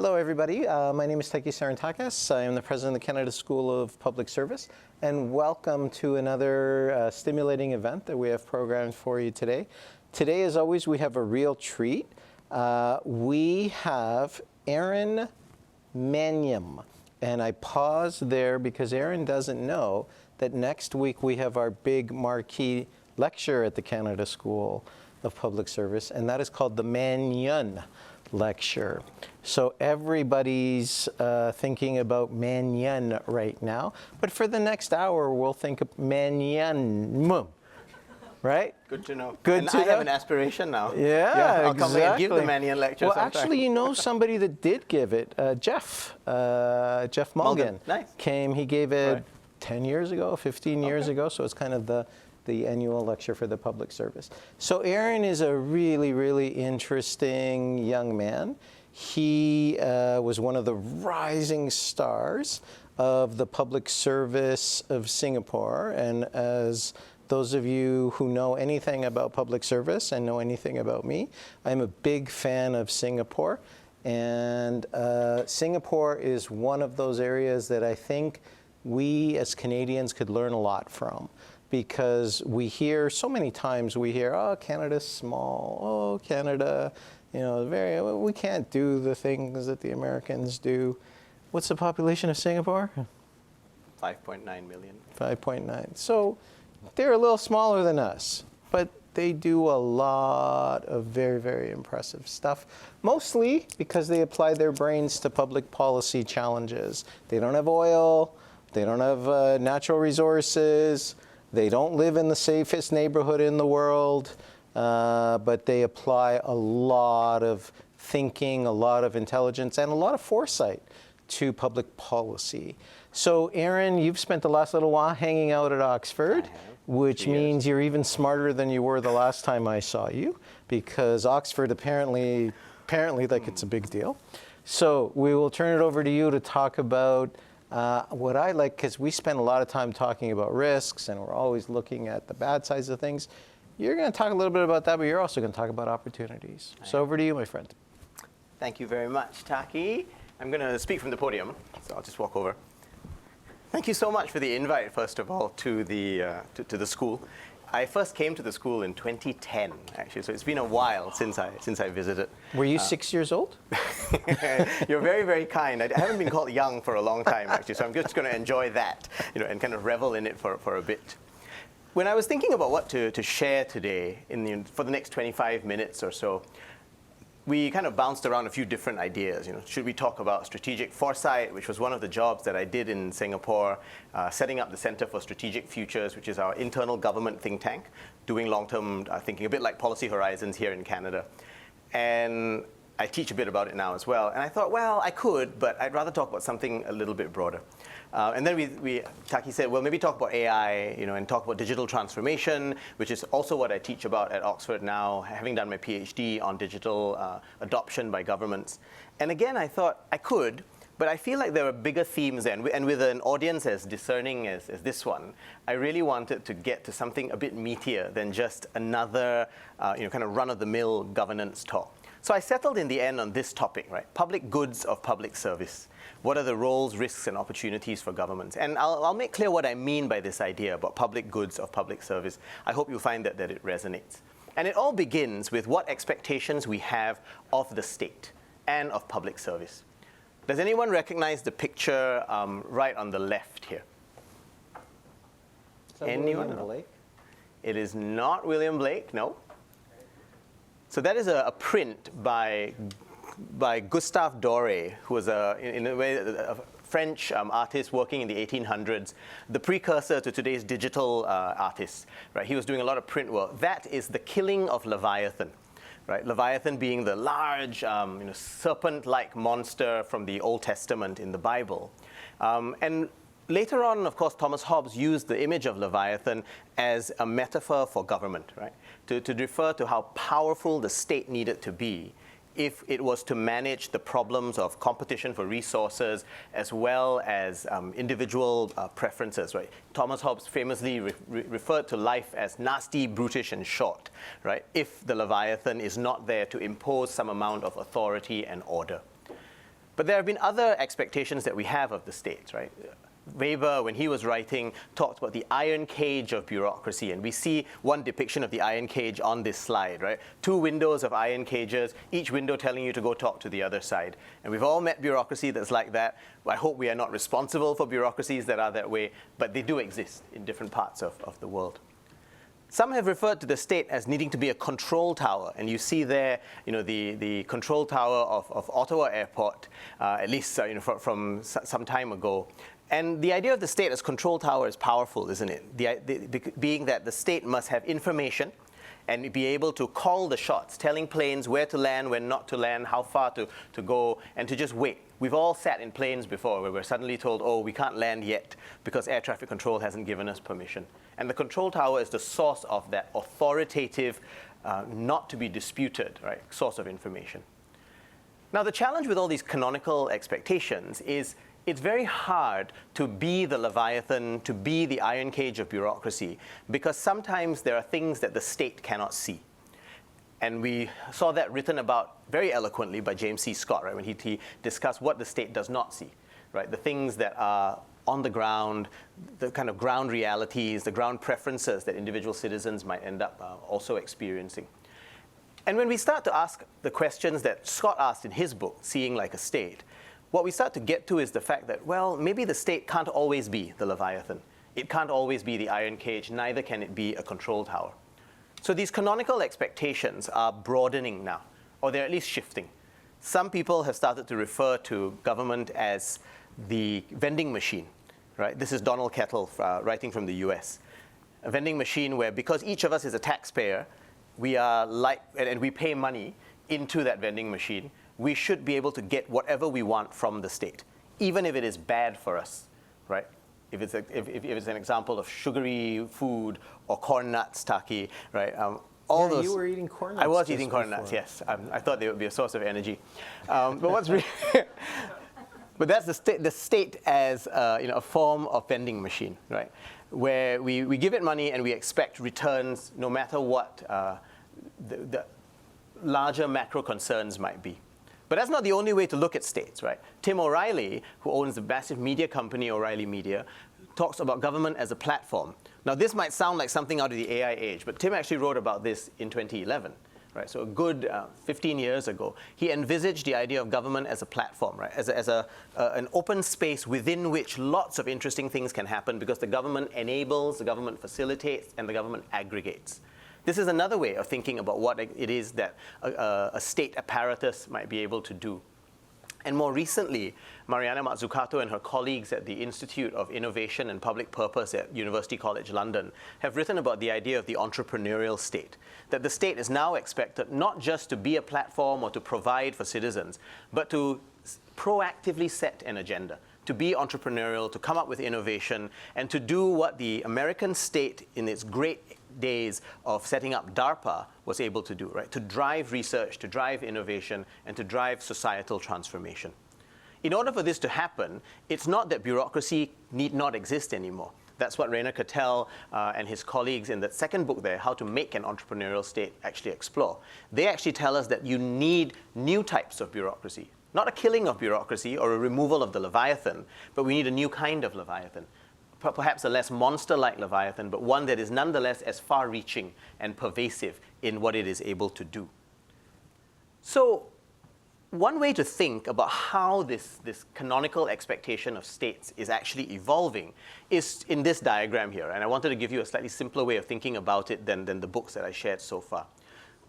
Hello, everybody. My name is Taiki Sarantakis. I am the president of the Canada School of Public Service, and welcome to another stimulating event that we have programmed for you today. Today, as always, we have a real treat. We have Aaron Maniam, and I pause there because Aaron doesn't know that next week we have our big marquee lecture at the Canada School of Public Service, and that is called the Maniam lecture. So everybody's thinking about Maniam right now, but for the next hour, we'll think of Maniam, right? Good to know. Good to know. I have an aspiration now. Yeah, I'll come and give the exactly. Maniam lecture Well, sometime. actually, you know somebody that did give it, Jeff Mulligan. Nice. Came, he gave it Right. 10 years ago, 15 years ago, so it's kind of the annual lecture for the public service. So Aaron is a really, really interesting young man. He was one of the rising stars of the public service of Singapore, and as those of you who know anything about public service and know anything about me, I'm a big fan of Singapore, and Singapore is one of those areas that I think we as Canadians could learn a lot from. Because we hear, so many times we hear, oh, Canada's small, oh, Canada, you know, we can't do the things that the Americans do. What's the population of Singapore? 5.9 million. 5.9. So they're a little smaller than us, but they do a lot of very, very impressive stuff, mostly because they apply their brains to public policy challenges. They don't have oil, they don't have natural resources, they don't live in the safest neighborhood in the world, but they apply a lot of thinking, a lot of intelligence, and a lot of foresight to public policy. So, Aaron, you've spent the last little while hanging out at Oxford, which means you're even smarter than you were the last time I saw you, because Oxford apparently like it's a big deal. So we will turn it over to you to talk about what I like, because we spend a lot of time talking about risks, and we're always looking at the bad sides of things. You're going to talk a little bit about that, but you're also going to talk about opportunities. So over to you, my friend. Thank you very much, Taki. I'm going to speak from the podium, so I'll just walk over. Thank you so much for the invite, first of all, to the school. I first came to the school in 2010, actually, so it's been a while since I visited. Were you 6 years old? You're very, very kind. I haven't been called young for a long time, actually, so I'm just going to enjoy that, and kind of revel in it for a bit. When I was thinking about what to share today for the next 25 minutes or so, we kind of bounced around a few different ideas. Should we talk about strategic foresight, which was one of the jobs that I did in Singapore, setting up the Center for Strategic Futures, which is our internal government think tank, doing long-term thinking, a bit like Policy Horizons here in Canada. And I teach a bit about it now as well. And I thought, well, I could, but I'd rather talk about something a little bit broader. And then Taki said, well, maybe talk about AI, and talk about digital transformation, which is also what I teach about at Oxford now, having done my PhD on digital adoption by governments. And again, I thought I could, but I feel like there are bigger themes there. And with an audience as discerning as this one, I really wanted to get to something a bit meatier than just another kind of run-of-the-mill governance talk. So I settled in the end on this topic, right? Public goods of public service. What are the roles, risks, and opportunities for governments? And I'll make clear what I mean by this idea about public goods of public service. I hope you'll find that it resonates. And it all begins with what expectations we have of the state and of public service. Does anyone recognize the picture right on the left here? Anyone? William Blake? It is not William Blake, no. So that is a print by Gustave Doré, who was in a way a French artist working in the 1800s, the precursor to today's digital artists. Right? He was doing a lot of print work. That is the killing of Leviathan. Right? Leviathan being the large serpent-like monster from the Old Testament in the Bible. And later on, of course, Thomas Hobbes used the image of Leviathan as a metaphor for government, right? To refer to how powerful the state needed to be if it was to manage the problems of competition for resources as well as individual preferences, right? Thomas Hobbes famously referred to life as nasty, brutish, and short, right? If the Leviathan is not there to impose some amount of authority and order. But there have been other expectations that we have of the state, right? Weber, when he was writing, talked about the iron cage of bureaucracy, and we see one depiction of the iron cage on this slide, right? 2 windows of iron cages, each window telling you to go talk to the other side. And we've all met bureaucracy that's like that. I hope we are not responsible for bureaucracies that are that way, but they do exist in different parts of the world. Some have referred to the state as needing to be a control tower, and you see there, the control tower of Ottawa Airport, at least from some time ago. And the idea of the state as control tower is powerful, isn't it? Being that the state must have information and be able to call the shots, telling planes where to land, when not to land, how far to go, and to just wait. We've all sat in planes before where we're suddenly told, oh, we can't land yet because air traffic control hasn't given us permission. And the control tower is the source of that authoritative, not to be disputed, right, source of information. Now, the challenge with all these canonical expectations is it's very hard to be the Leviathan, to be the iron cage of bureaucracy, because sometimes there are things that the state cannot see. And we saw that written about very eloquently by James C. Scott, right, when he discussed what the state does not see, right? The things that are on the ground, the kind of ground realities, the ground preferences that individual citizens might end up also experiencing. And when we start to ask the questions that Scott asked in his book, Seeing Like a State, what we start to get to is the fact that, well, maybe the state can't always be the Leviathan. It can't always be the iron cage, neither can it be a control tower. So these canonical expectations are broadening now, or they're at least shifting. Some people have started to refer to government as the vending machine, right? This is Donald Kettle writing from the US. A vending machine where, because each of us is a taxpayer, we are and we pay money into that vending machine, we should be able to get whatever we want from the state, even if it is bad for us, right? If it's an example of sugary food or corn nuts, Taki, right? All those. You were eating corn nuts. I was eating corn nuts, yes. I thought they would be a source of energy. But that's the state as a form of vending machine, right? Where we give it money and we expect returns no matter what the larger macro concerns might be. But that's not the only way to look at states, right? Tim O'Reilly, who owns the massive media company O'Reilly Media, talks about government as a platform. Now, this might sound like something out of the AI age, but Tim actually wrote about this in 2011, right? So a good 15 years ago. He envisaged the idea of government as a platform, right? As an open space within which lots of interesting things can happen because the government enables, the government facilitates, and the government aggregates. This is another way of thinking about what it is that a state apparatus might be able to do. And more recently, Mariana Mazzucato and her colleagues at the Institute of Innovation and Public Purpose at University College London have written about the idea of the entrepreneurial state, that the state is now expected not just to be a platform or to provide for citizens, but to proactively set an agenda, to be entrepreneurial, to come up with innovation, and to do what the American state in its great days of setting up DARPA was able to do, right? To drive research, to drive innovation, and to drive societal transformation. In order for this to happen, it's not that bureaucracy need not exist anymore. That's what Rainer Cattell and his colleagues in that second book there, How to Make an Entrepreneurial State, actually explore. They actually tell us that you need new types of bureaucracy. Not a killing of bureaucracy or a removal of the Leviathan, but we need a new kind of Leviathan. Perhaps a less monster-like Leviathan, but one that is nonetheless as far-reaching and pervasive in what it is able to do. So one way to think about how this canonical expectation of states is actually evolving is in this diagram here. And I wanted to give you a slightly simpler way of thinking about it than the books that I shared so far.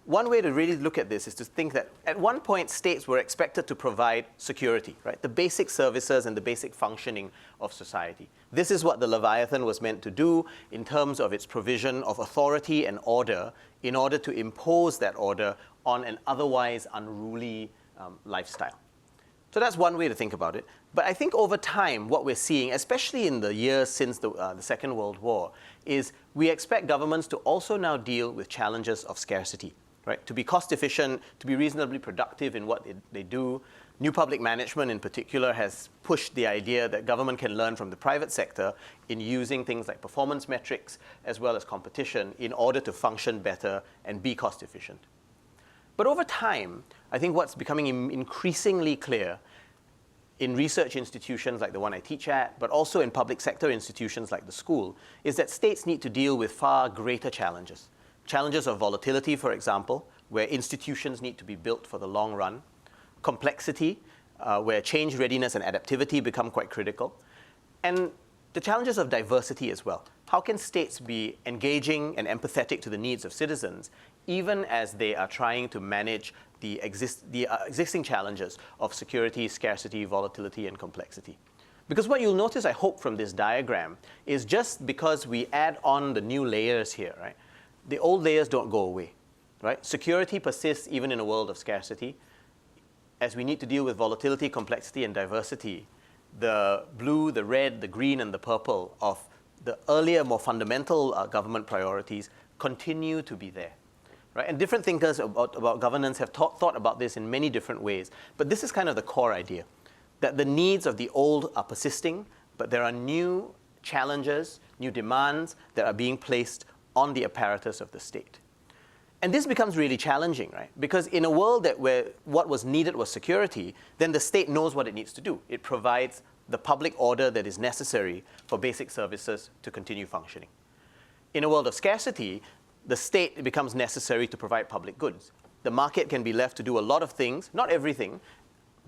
One way to really look at this is to think that at one point, states were expected to provide security, right? The basic services and the basic functioning of society. This is what the Leviathan was meant to do in terms of its provision of authority and order in order to impose that order on an otherwise unruly lifestyle. So that's one way to think about it. But I think over time, what we're seeing, especially in the years since the Second World War, is we expect governments to also now deal with challenges of scarcity. Right? To be cost efficient, to be reasonably productive in what they do. New public management in particular has pushed the idea that government can learn from the private sector in using things like performance metrics as well as competition in order to function better and be cost efficient. But over time, I think what's becoming increasingly clear in research institutions like the one I teach at, but also in public sector institutions like the school, is that states need to deal with far greater challenges. Challenges of volatility, for example, where institutions need to be built for the long run. Complexity, where change readiness and adaptivity become quite critical. And the challenges of diversity as well. How can states be engaging and empathetic to the needs of citizens, even as they are trying to manage the existing challenges of security, scarcity, volatility, and complexity? Because what you'll notice, I hope, from this diagram is just because we add on the new layers here, right? The old layers don't go away, right? Security persists even in a world of scarcity. As we need to deal with volatility, complexity, and diversity, the blue, the red, the green, and the purple of the earlier, more fundamental government priorities continue to be there. Right? And different thinkers about governance have thought about this in many different ways. But this is kind of the core idea, that the needs of the old are persisting, but there are new challenges, new demands that are being placed on the apparatus of the state. And this becomes really challenging, right? Because in a world where what was needed was security, then the state knows what it needs to do. It provides the public order that is necessary for basic services to continue functioning. In a world of scarcity, the state, it becomes necessary to provide public goods. The market can be left to do a lot of things, not everything,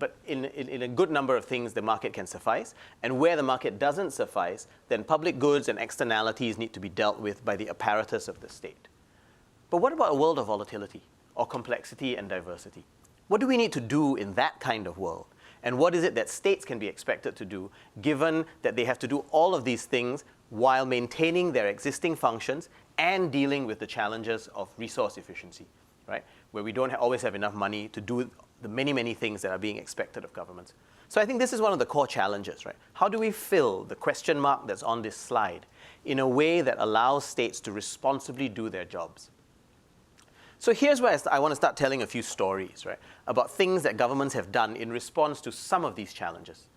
but in a good number of things the market can suffice. And where the market doesn't suffice, then public goods and externalities need to be dealt with by the apparatus of the state. But what about a world of volatility or complexity and diversity? What do we need to do in that kind of world? And what is it that states can be expected to do, given that they have to do all of these things while maintaining their existing functions and dealing with the challenges of resource efficiency, right? Where we don't always have enough money to do the many, many things that are being expected of governments. So I think this is one of the core challenges, right? How do we fill the question mark that's on this slide in a way that allows states to responsibly do their jobs? So here's where I want to start telling a few stories, right, about things that governments have done in response to some of these challenges.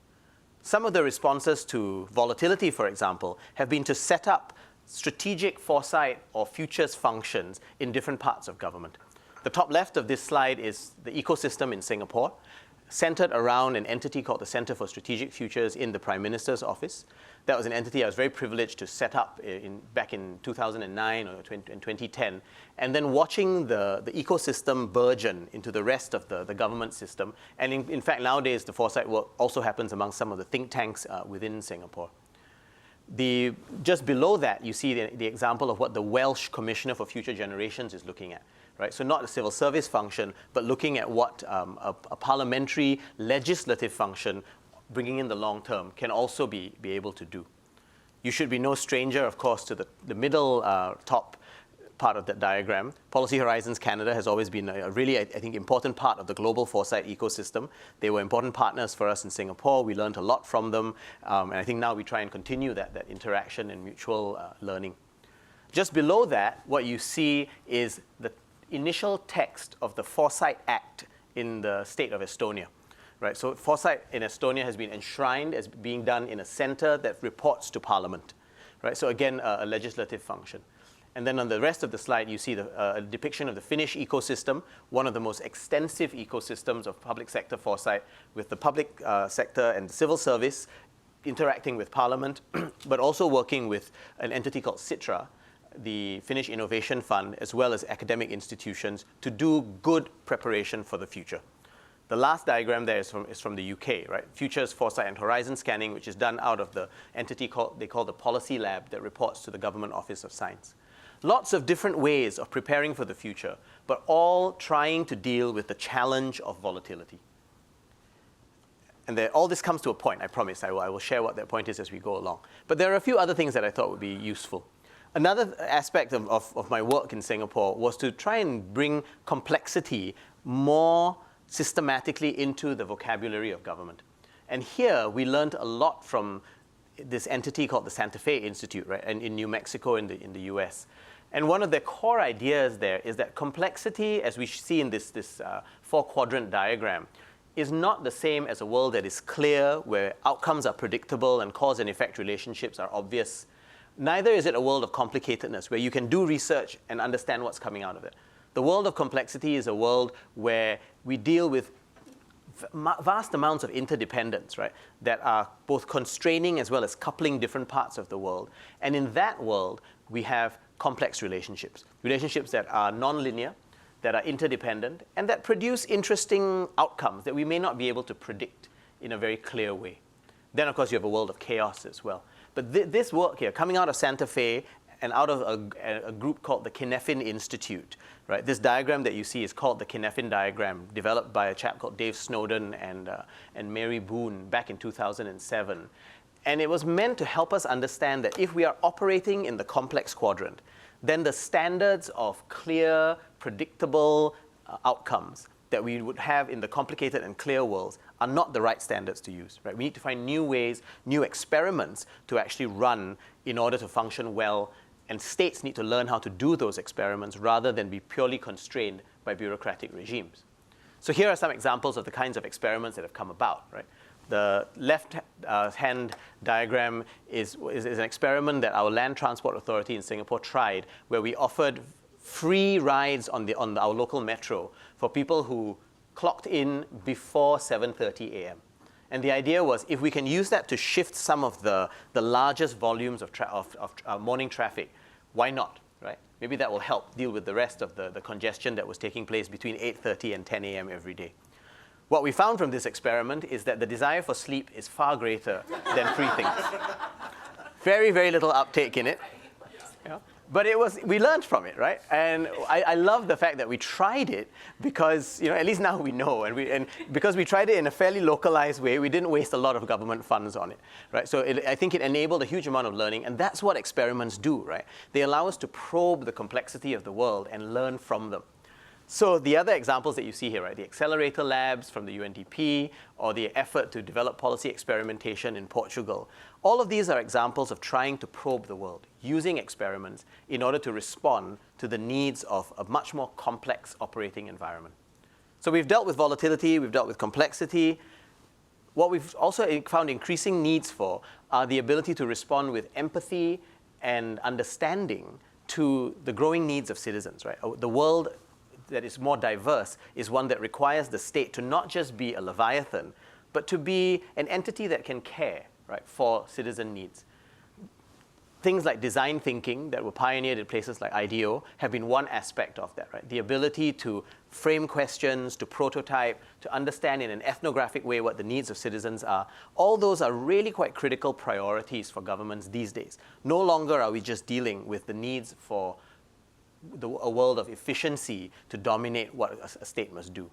Some of the responses to volatility, for example, have been to set up strategic foresight or futures functions in different parts of government. The top left of this slide is the ecosystem in Singapore, centered around an entity called the Center for Strategic Futures in the Prime Minister's office. That was an entity I was very privileged to set up back in 2009 or in 2010, and then watching the ecosystem burgeon into the rest of the government system. And in fact, nowadays, the foresight work also happens among some of the think tanks within Singapore. Just below that, you see the example of what the Welsh Commissioner for Future Generations is looking at. Right? So not a civil service function, but looking at what a parliamentary legislative function, bringing in the long term, can also be able to do. You should be no stranger, of course, to the middle top part of that diagram. Policy Horizons Canada has always been a really, I think, important part of the global foresight ecosystem. They were important partners for us in Singapore. We learned a lot from them. And I think now we try and continue that interaction and mutual learning. Just below that, what you see is the initial text of the Foresight Act in the state of Estonia. Right? So foresight in Estonia has been enshrined as being done in a center that reports to Parliament. Right? So again, a legislative function. And then on the rest of the slide, you see a depiction of the Finnish ecosystem, one of the most extensive ecosystems of public sector foresight, with the public sector and civil service interacting with Parliament, but also working with an entity called Sitra, the Finnish Innovation Fund, as well as academic institutions, to do good preparation for the future. The last diagram there is from the UK, right? Futures, Foresight, and Horizon Scanning, which is done out of the entity they call the Policy Lab that reports to the Government Office of Science. Lots of different ways of preparing for the future, but all trying to deal with the challenge of volatility. And all this comes to a point, I promise. I will share what that point is as we go along. But there are a few other things that I thought would be useful. Another aspect of my work in Singapore was to try and bring complexity more systematically into the vocabulary of government. And here we learned a lot from this entity called the Santa Fe Institute, right, and in New Mexico in the US. And one of the core ideas there is that complexity, as we see in this four-quadrant diagram, is not the same as a world that is clear, where outcomes are predictable and cause and effect relationships are obvious. Neither is it a world of complicatedness, where you can do research and understand what's coming out of it. The world of complexity is a world where we deal with vast amounts of interdependence, right, that are both constraining as well as coupling different parts of the world. And in that world, we have complex relationships that are nonlinear, that are interdependent, and that produce interesting outcomes that we may not be able to predict in a very clear way. Then, of course, you have a world of chaos as well. But this work here, coming out of Santa Fe and out of a group called the Kinefin Institute, right? This diagram that you see is called the Kinefin diagram, developed by a chap called Dave Snowden and Mary Boone back in 2007. And it was meant to help us understand that if we are operating in the complex quadrant, then the standards of clear, predictable outcomes that we would have in the complicated and clear worlds are not the right standards to use, right? We need to find new ways, new experiments to actually run in order to function well, and states need to learn how to do those experiments rather than be purely constrained by bureaucratic regimes. So here are some examples of the kinds of experiments that have come about, right? The left-hand diagram is an experiment that our Land Transport Authority in Singapore tried, where we offered free rides on our local metro for people who clocked in before 7:30 a.m. And the idea was, if we can use that to shift some of the largest volumes of morning traffic, why not, right? Maybe that will help deal with the rest of the congestion that was taking place between 8:30 and 10 a.m. every day. What we found from this experiment is that the desire for sleep is far greater than free things. Very, very little uptake in it. Yeah. But we learned from it, right? And I love the fact that we tried it because, at least now we know. And because we tried it in a fairly localized way, we didn't waste a lot of government funds on it, right? So I think it enabled a huge amount of learning. And that's what experiments do, right? They allow us to probe the complexity of the world and learn from them. So the other examples that you see here, right, the accelerator labs from the UNDP, or the effort to develop policy experimentation in Portugal, all of these are examples of trying to probe the world, using experiments in order to respond to the needs of a much more complex operating environment. So we've dealt with volatility, we've dealt with complexity. What we've also found increasing needs for are the ability to respond with empathy and understanding to the growing needs of citizens, right? The world that is more diverse is one that requires the state to not just be a leviathan, but to be an entity that can care, right, for citizen needs. Things like design thinking that were pioneered in places like IDEO have been one aspect of that, right? The ability to frame questions, to prototype, to understand in an ethnographic way what the needs of citizens are. All those are really quite critical priorities for governments these days. No longer are we just dealing with the needs for a world of efficiency to dominate what a state must do.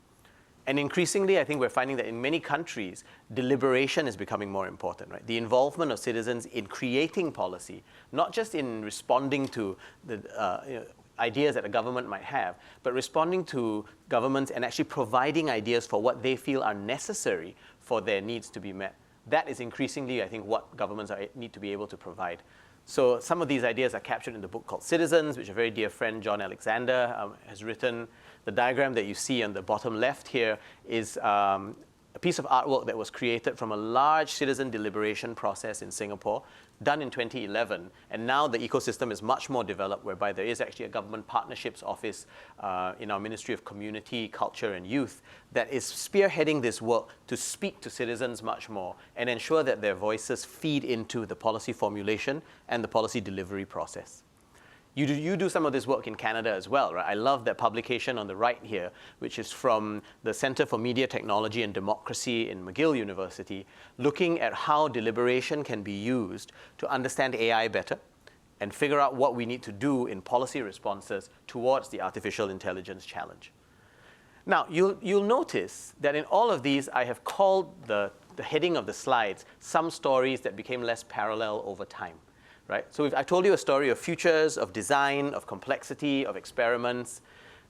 And increasingly, I think we're finding that in many countries, deliberation is becoming more important, right? The involvement of citizens in creating policy, not just in responding to the ideas that a government might have, but responding to governments and actually providing ideas for what they feel are necessary for their needs to be met. That is increasingly, I think, what governments need to be able to provide. So some of these ideas are captured in the book called Citizens, which a very dear friend, John Alexander, has written. The diagram that you see on the bottom left here is a piece of artwork that was created from a large citizen deliberation process in Singapore, done in 2011. And now the ecosystem is much more developed, whereby there is actually a government partnerships office in our Ministry of Community, Culture and Youth that is spearheading this work to speak to citizens much more and ensure that their voices feed into the policy formulation and the policy delivery process. You do some of this work in Canada as well, right? I love that publication on the right here, which is from the Center for Media Technology and Democracy in McGill University, looking at how deliberation can be used to understand AI better and figure out what we need to do in policy responses towards the artificial intelligence challenge. Now, you'll notice that in all of these, I have called the heading of the slides some stories that became less parallel over time. Right? So I told you a story of futures, of design, of complexity, of experiments.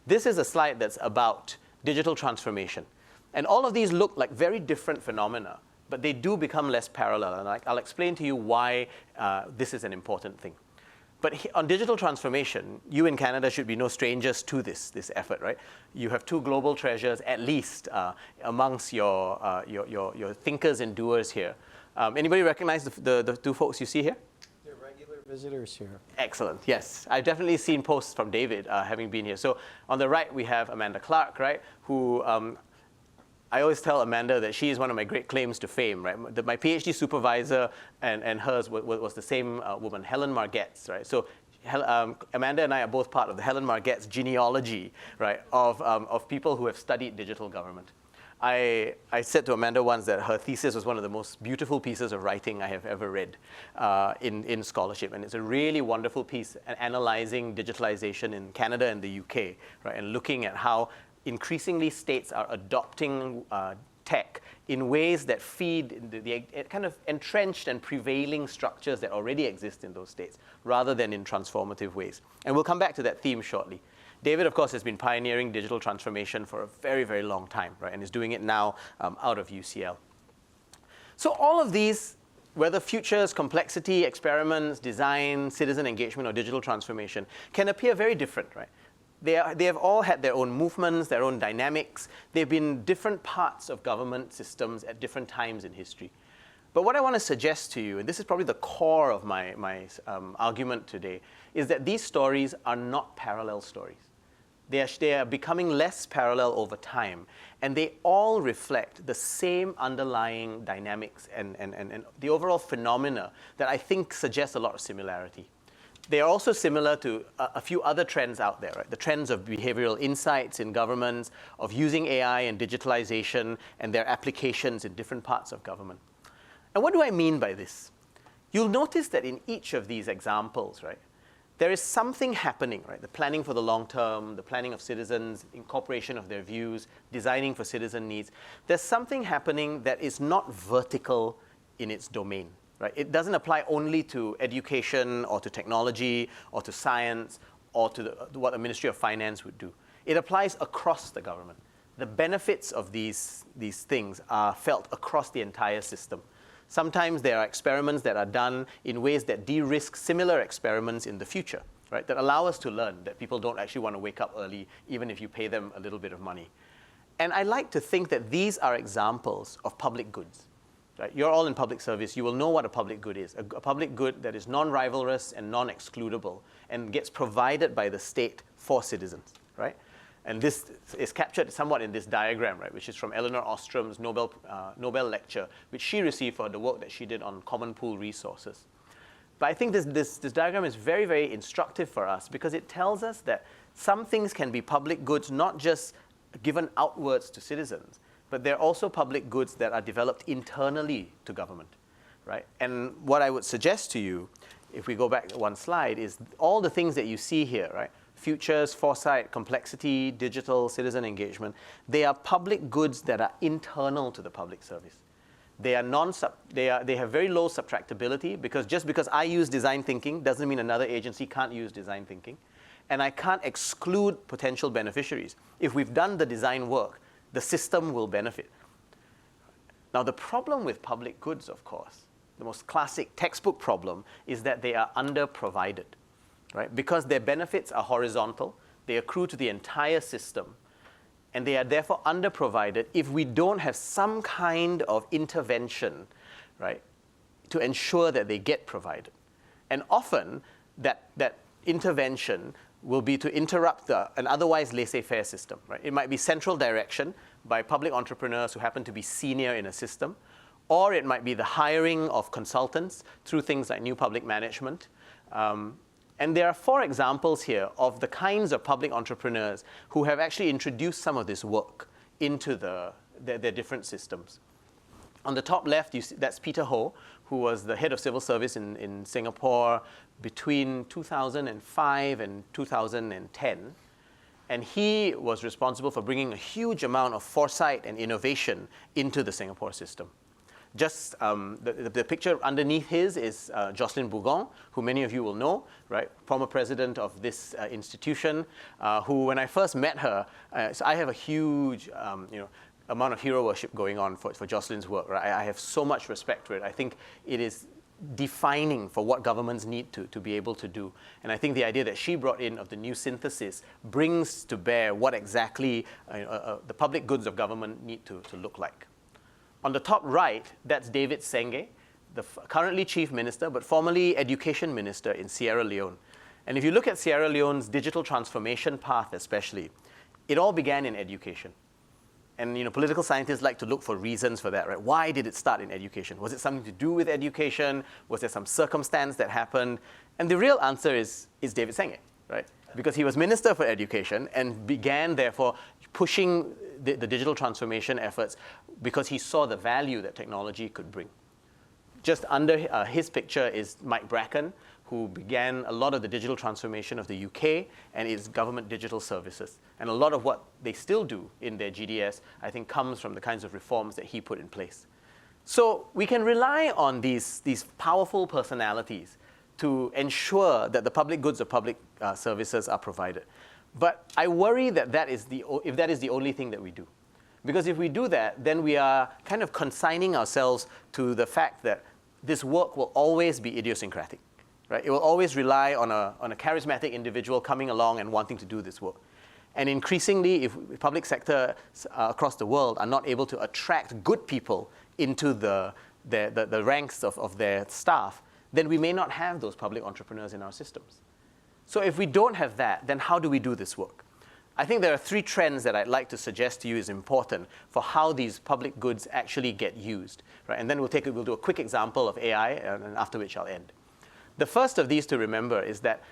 This is a slide that's about digital transformation. And all of these look like very different phenomena, but they do become less parallel. And I'll explain to you why this is an important thing. But on digital transformation, you in Canada should be no strangers to this effort, right? You have two global treasures, at least, amongst your thinkers and doers here. Anybody recognize the two folks you see here? Visitors here. Excellent, yes. I've definitely seen posts from David having been here. So on the right, we have Amanda Clark, right, who I always tell Amanda that she is one of my great claims to fame, right? My PhD supervisor and hers was the same woman, Helen Margetts, right? So Amanda and I are both part of the Helen Margetts genealogy, right, of people who have studied digital government. I said to Amanda once that her thesis was one of the most beautiful pieces of writing I have ever read in scholarship. And it's a really wonderful piece analyzing digitalization in Canada and the UK, right, and looking at how increasingly states are adopting tech in ways that feed the kind of entrenched and prevailing structures that already exist in those states, rather than in transformative ways. And we'll come back to that theme shortly. David, of course, has been pioneering digital transformation for a very, very long time, right, and is doing it now out of UCL. So all of these, whether futures, complexity, experiments, design, citizen engagement, or digital transformation, can appear very different, right? They have all had their own movements, their own dynamics. They've been different parts of government systems at different times in history. But what I want to suggest to you, and this is probably the core of my argument today, is that these stories are not parallel stories. They are becoming less parallel over time, and they all reflect the same underlying dynamics and the overall phenomena that I think suggest a lot of similarity. They are also similar to a few other trends out there, right? The trends of behavioral insights in governments, of using AI and digitalization and their applications in different parts of government. And what do I mean by this? You'll notice that in each of these examples, right, there is something happening, right? The planning for the long term, the planning of citizens, incorporation of their views, designing for citizen needs. There's something happening that is not vertical in its domain. Right? It doesn't apply only to education or to technology or to science or to what the Ministry of Finance would do. It applies across the government. The benefits of these things are felt across the entire system. Sometimes there are experiments that are done in ways that de-risk similar experiments in the future, right? That allow us to learn that people don't actually want to wake up early, even if you pay them a little bit of money. And I like to think that these are examples of public goods. Right? You're all in public service. You will know what a public good is. A public good that is non-rivalrous and non-excludable and gets provided by the state for citizens, right? And this is captured somewhat in this diagram, right, which is from Elinor Ostrom's Nobel lecture, which she received for the work that she did on common pool resources. But I think this diagram is very, very instructive for us because it tells us that some things can be public goods not just given outwards to citizens, but they're also public goods that are developed internally to government, right? And what I would suggest to you, if we go back one slide, is all the things that you see here, right? Futures, foresight, complexity, digital, citizen engagement. They are public goods that are internal to the public service. They have very low subtractability because just because I use design thinking doesn't mean another agency can't use design thinking. And I can't exclude potential beneficiaries. If we've done the design work, the system will benefit. Now, the problem with public goods, of course, the most classic textbook problem is that they are under-provided, right? Because their benefits are horizontal, they accrue to the entire system, and they are therefore under-provided if we don't have some kind of intervention, right, to ensure that they get provided. And often, that intervention will be to interrupt an otherwise laissez-faire system. Right? It might be central direction by public entrepreneurs who happen to be senior in a system, or it might be the hiring of consultants through things like new public management. And there are 4 examples here of the kinds of public entrepreneurs who have actually introduced some of this work into their different systems. On the top left, you see, that's Peter Ho, who was the head of civil service in Singapore between 2005 and 2010. And he was responsible for bringing a huge amount of foresight and innovation into the Singapore system. Just the picture underneath his is Jocelyn Bougon, who many of you will know, right? Former president of this institution, who, when I first met her, so I have a huge, amount of hero worship going on for Jocelyn's work. Right? I have so much respect for it. I think it is defining for what governments need to be able to do. And I think the idea that she brought in of the new synthesis brings to bear what exactly the public goods of government need to look like. On the top right, that's David Senge, the currently chief minister, but formerly education minister in Sierra Leone. And if you look at Sierra Leone's digital transformation path especially, it all began in education. And political scientists like to look for reasons for that, right? Why did it start in education? Was it something to do with education? Was there some circumstance that happened? And the real answer is David Senge, right? Because he was Minister for Education and began, therefore, pushing the digital transformation efforts because he saw the value that technology could bring. Just under his picture is Mike Bracken, who began a lot of the digital transformation of the UK and its government digital services. And a lot of what they still do in their GDS, I think, comes from the kinds of reforms that he put in place. So we can rely on these powerful personalities to ensure that the public goods of public services are provided. But I worry that if that is the only thing that we do. Because if we do that, then we are kind of consigning ourselves to the fact that this work will always be idiosyncratic. Right? It will always rely on a charismatic individual coming along and wanting to do this work. And increasingly, if public sector across the world are not able to attract good people into the ranks of their staff, then we may not have those public entrepreneurs in our systems. So if we don't have that, then how do we do this work? I think there are 3 trends that I'd like to suggest to you is important for how these public goods actually get used. Right? And then we'll do a quick example of AI, and after which I'll end. The first of these to remember is that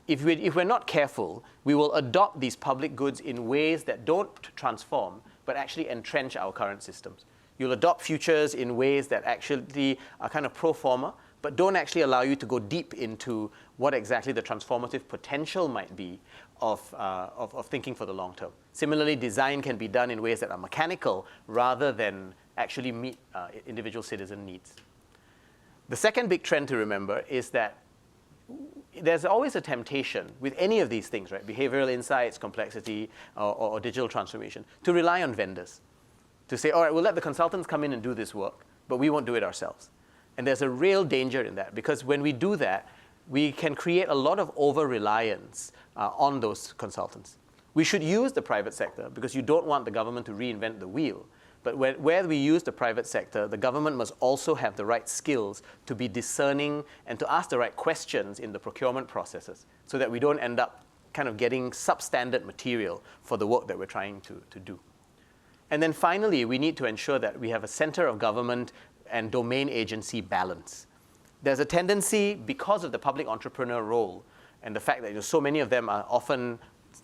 if we're not careful, we will adopt these public goods in ways that don't transform, but actually entrench our current systems. You'll adopt futures in ways that actually are kind of pro forma, but don't actually allow you to go deep into what exactly the transformative potential might be of thinking for the long term. Similarly, design can be done in ways that are mechanical rather than actually meet individual citizen needs. The second big trend to remember is that there's always a temptation with any of these things, right? Behavioral insights, complexity, or digital transformation, to rely on vendors. To say, all right, we'll let the consultants come in and do this work, but we won't do it ourselves. And there's a real danger in that, because when we do that, we can create a lot of over-reliance on those consultants. We should use the private sector, because you don't want the government to reinvent the wheel. But where we use the private sector, the government must also have the right skills to be discerning and to ask the right questions in the procurement processes so that we don't end up kind of getting substandard material for the work that we're trying to do. And then finally, we need to ensure that we have a center of government and domain agency balance. There's a tendency, because of the public entrepreneur role and the fact that so many of them are often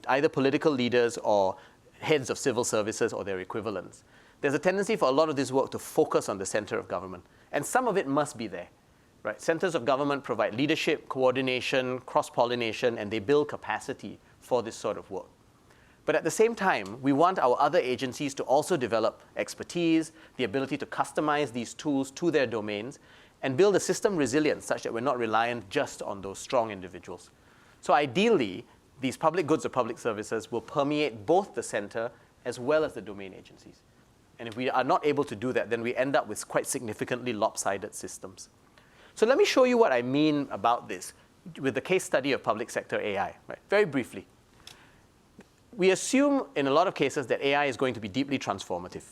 either political leaders or heads of civil services or their equivalents, there's a tendency for a lot of this work to focus on the center of government. And some of it must be there. Right? Centers of government provide leadership, coordination, cross-pollination, and they build capacity for this sort of work. But at the same time, we want our other agencies to also develop expertise, the ability to customize these tools to their domains, and build a system resilience such that we're not reliant just on those strong individuals. So ideally, these public goods or public services will permeate both the center as well as the domain agencies. And if we are not able to do that, then we end up with quite significantly lopsided systems. So let me show you what I mean about this with the case study of public sector AI, right? Very briefly. We assume in a lot of cases that AI is going to be deeply transformative.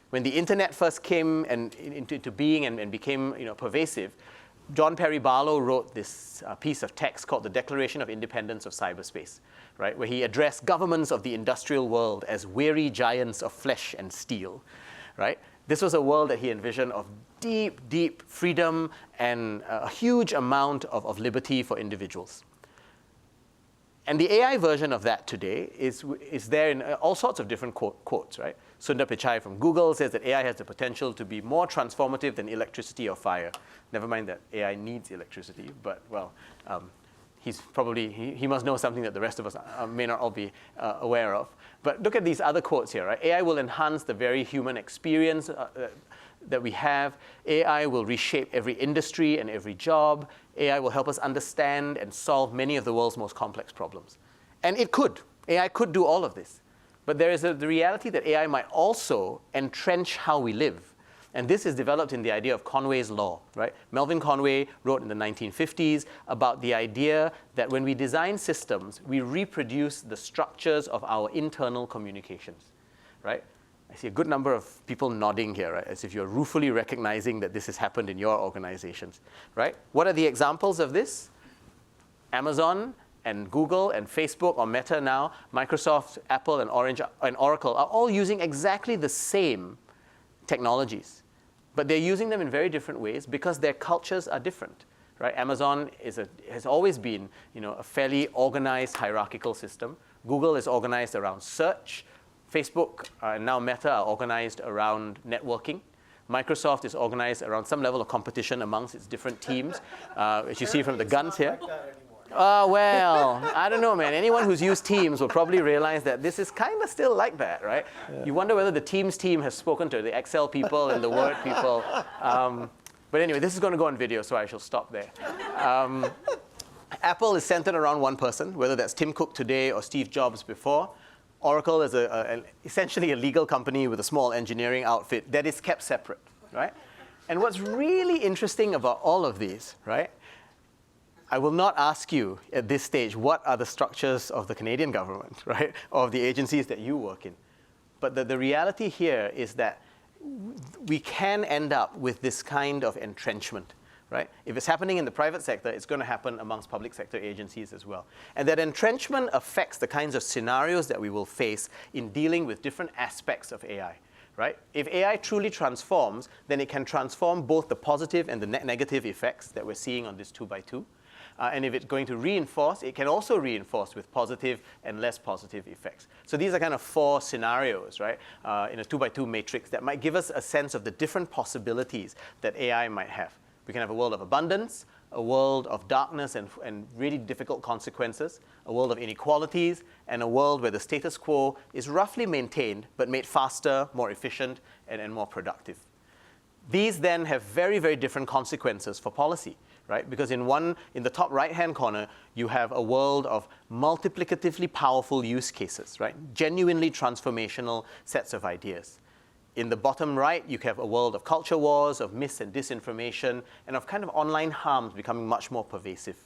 When the internet first came into being and became pervasive, John Perry Barlow wrote this piece of text called The Declaration of Independence of Cyberspace, right, where he addressed governments of the industrial world as weary giants of flesh and steel. Right? This was a world that he envisioned of deep, deep freedom and a huge amount of liberty for individuals. And the AI version of that today is there in all sorts of different quotes, right? Sundar Pichai from Google says that AI has the potential to be more transformative than electricity or fire. Never mind that AI needs electricity, but well, he must know something that the rest of us may not all be aware of. But look at these other quotes here, right? AI will enhance the very human experience that we have. AI will reshape every industry and every job. AI will help us understand and solve many of the world's most complex problems. And it could. AI could do all of this. But there is the reality that AI might also entrench how we live. And this is developed in the idea of Conway's law, right? Melvin Conway wrote in the 1950s about the idea that when we design systems, we reproduce the structures of our internal communications, right? I see a good number of people nodding here, right? As if you're ruefully recognizing that this has happened in your organizations, right? What are the examples of this? Amazon and Google and Facebook or Meta now, Microsoft, Apple, and Orange and Oracle are all using exactly the same technologies. But they're using them in very different ways because their cultures are different. Right? Amazon has always been a fairly organized hierarchical system. Google is organized around search. Facebook and now Meta are organized around networking. Microsoft is organized around some level of competition amongst its different teams, as you see from the guns here. Well, I don't know, man. Anyone who's used Teams will probably realize that this is kind of still like that, right? Yeah. You wonder whether the Teams team has spoken to the Excel people and the Word people. But anyway, this is going to go on video, so I shall stop there. Apple is centered around one person, whether that's Tim Cook today or Steve Jobs before. Oracle is essentially a legal company with a small engineering outfit that is kept separate, right? And what's really interesting about all of these, right? I will not ask you at this stage what are the structures of the Canadian government, right, or of the agencies that you work in. But the reality here is that we can end up with this kind of entrenchment, right? If it's happening in the private sector, it's going to happen amongst public sector agencies as well. And that entrenchment affects the kinds of scenarios that we will face in dealing with different aspects of AI. Right? If AI truly transforms, then it can transform both the positive and the negative effects that we're seeing on this 2x2. And if it's going to reinforce, it can also reinforce with positive and less positive effects. So these are kind of 4 scenarios, right, in a 2x2 matrix that might give us a sense of the different possibilities that AI might have. We can have a world of abundance, a world of darkness and really difficult consequences, a world of inequalities, and a world where the status quo is roughly maintained, but made faster, more efficient, and more productive. These then have very, very different consequences for policy, right? Because in the top right-hand corner, you have a world of multiplicatively powerful use cases, right? Genuinely transformational sets of ideas. In the bottom right, you have a world of culture wars, of mis and disinformation, and of kind of online harms becoming much more pervasive.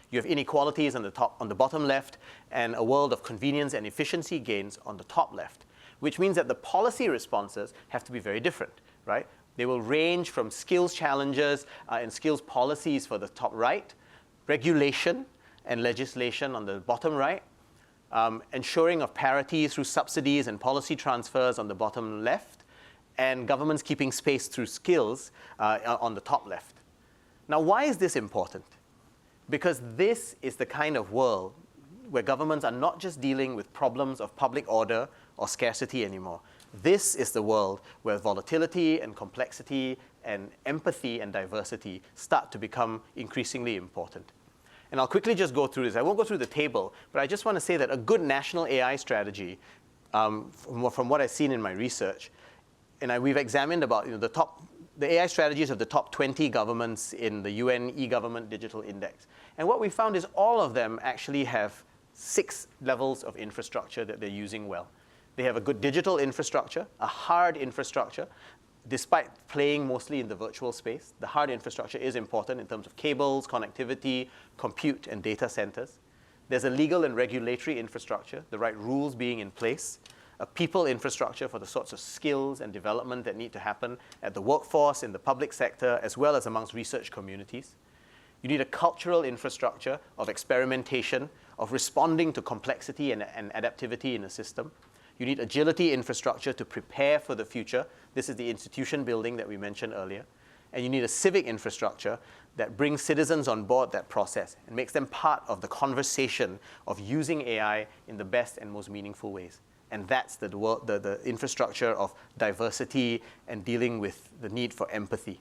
You have inequalities on the bottom left, and a world of convenience and efficiency gains on the top left, which means that the policy responses have to be very different, right? They will range from skills challenges and skills policies for the top right, regulation and legislation on the bottom right, ensuring of parity through subsidies and policy transfers on the bottom left, and governments keeping space through skills on the top left. Now, why is this important? Because this is the kind of world where governments are not just dealing with problems of public order or scarcity anymore. This is the world where volatility and complexity and empathy and diversity start to become increasingly important. And I'll quickly just go through this. I won't go through the table, but I just want to say that a good national AI strategy, from what I've seen in my research, and we've examined about the AI strategies of the top 20 governments in the UN e-Government Digital Index. And what we found is all of them actually have 6 levels of infrastructure that they're using well. They have a good digital infrastructure, a hard infrastructure. Despite playing mostly in the virtual space, the hard infrastructure is important in terms of cables, connectivity, compute, and data centers. There's a legal and regulatory infrastructure, the right rules being in place. A people infrastructure for the sorts of skills and development that need to happen at the workforce, in the public sector, as well as amongst research communities. You need a cultural infrastructure of experimentation, of responding to complexity and adaptivity in a system. You need agility infrastructure to prepare for the future. This is the institution building that we mentioned earlier. And you need a civic infrastructure that brings citizens on board that process and makes them part of the conversation of using AI in the best and most meaningful ways. And that's the infrastructure of diversity and dealing with the need for empathy.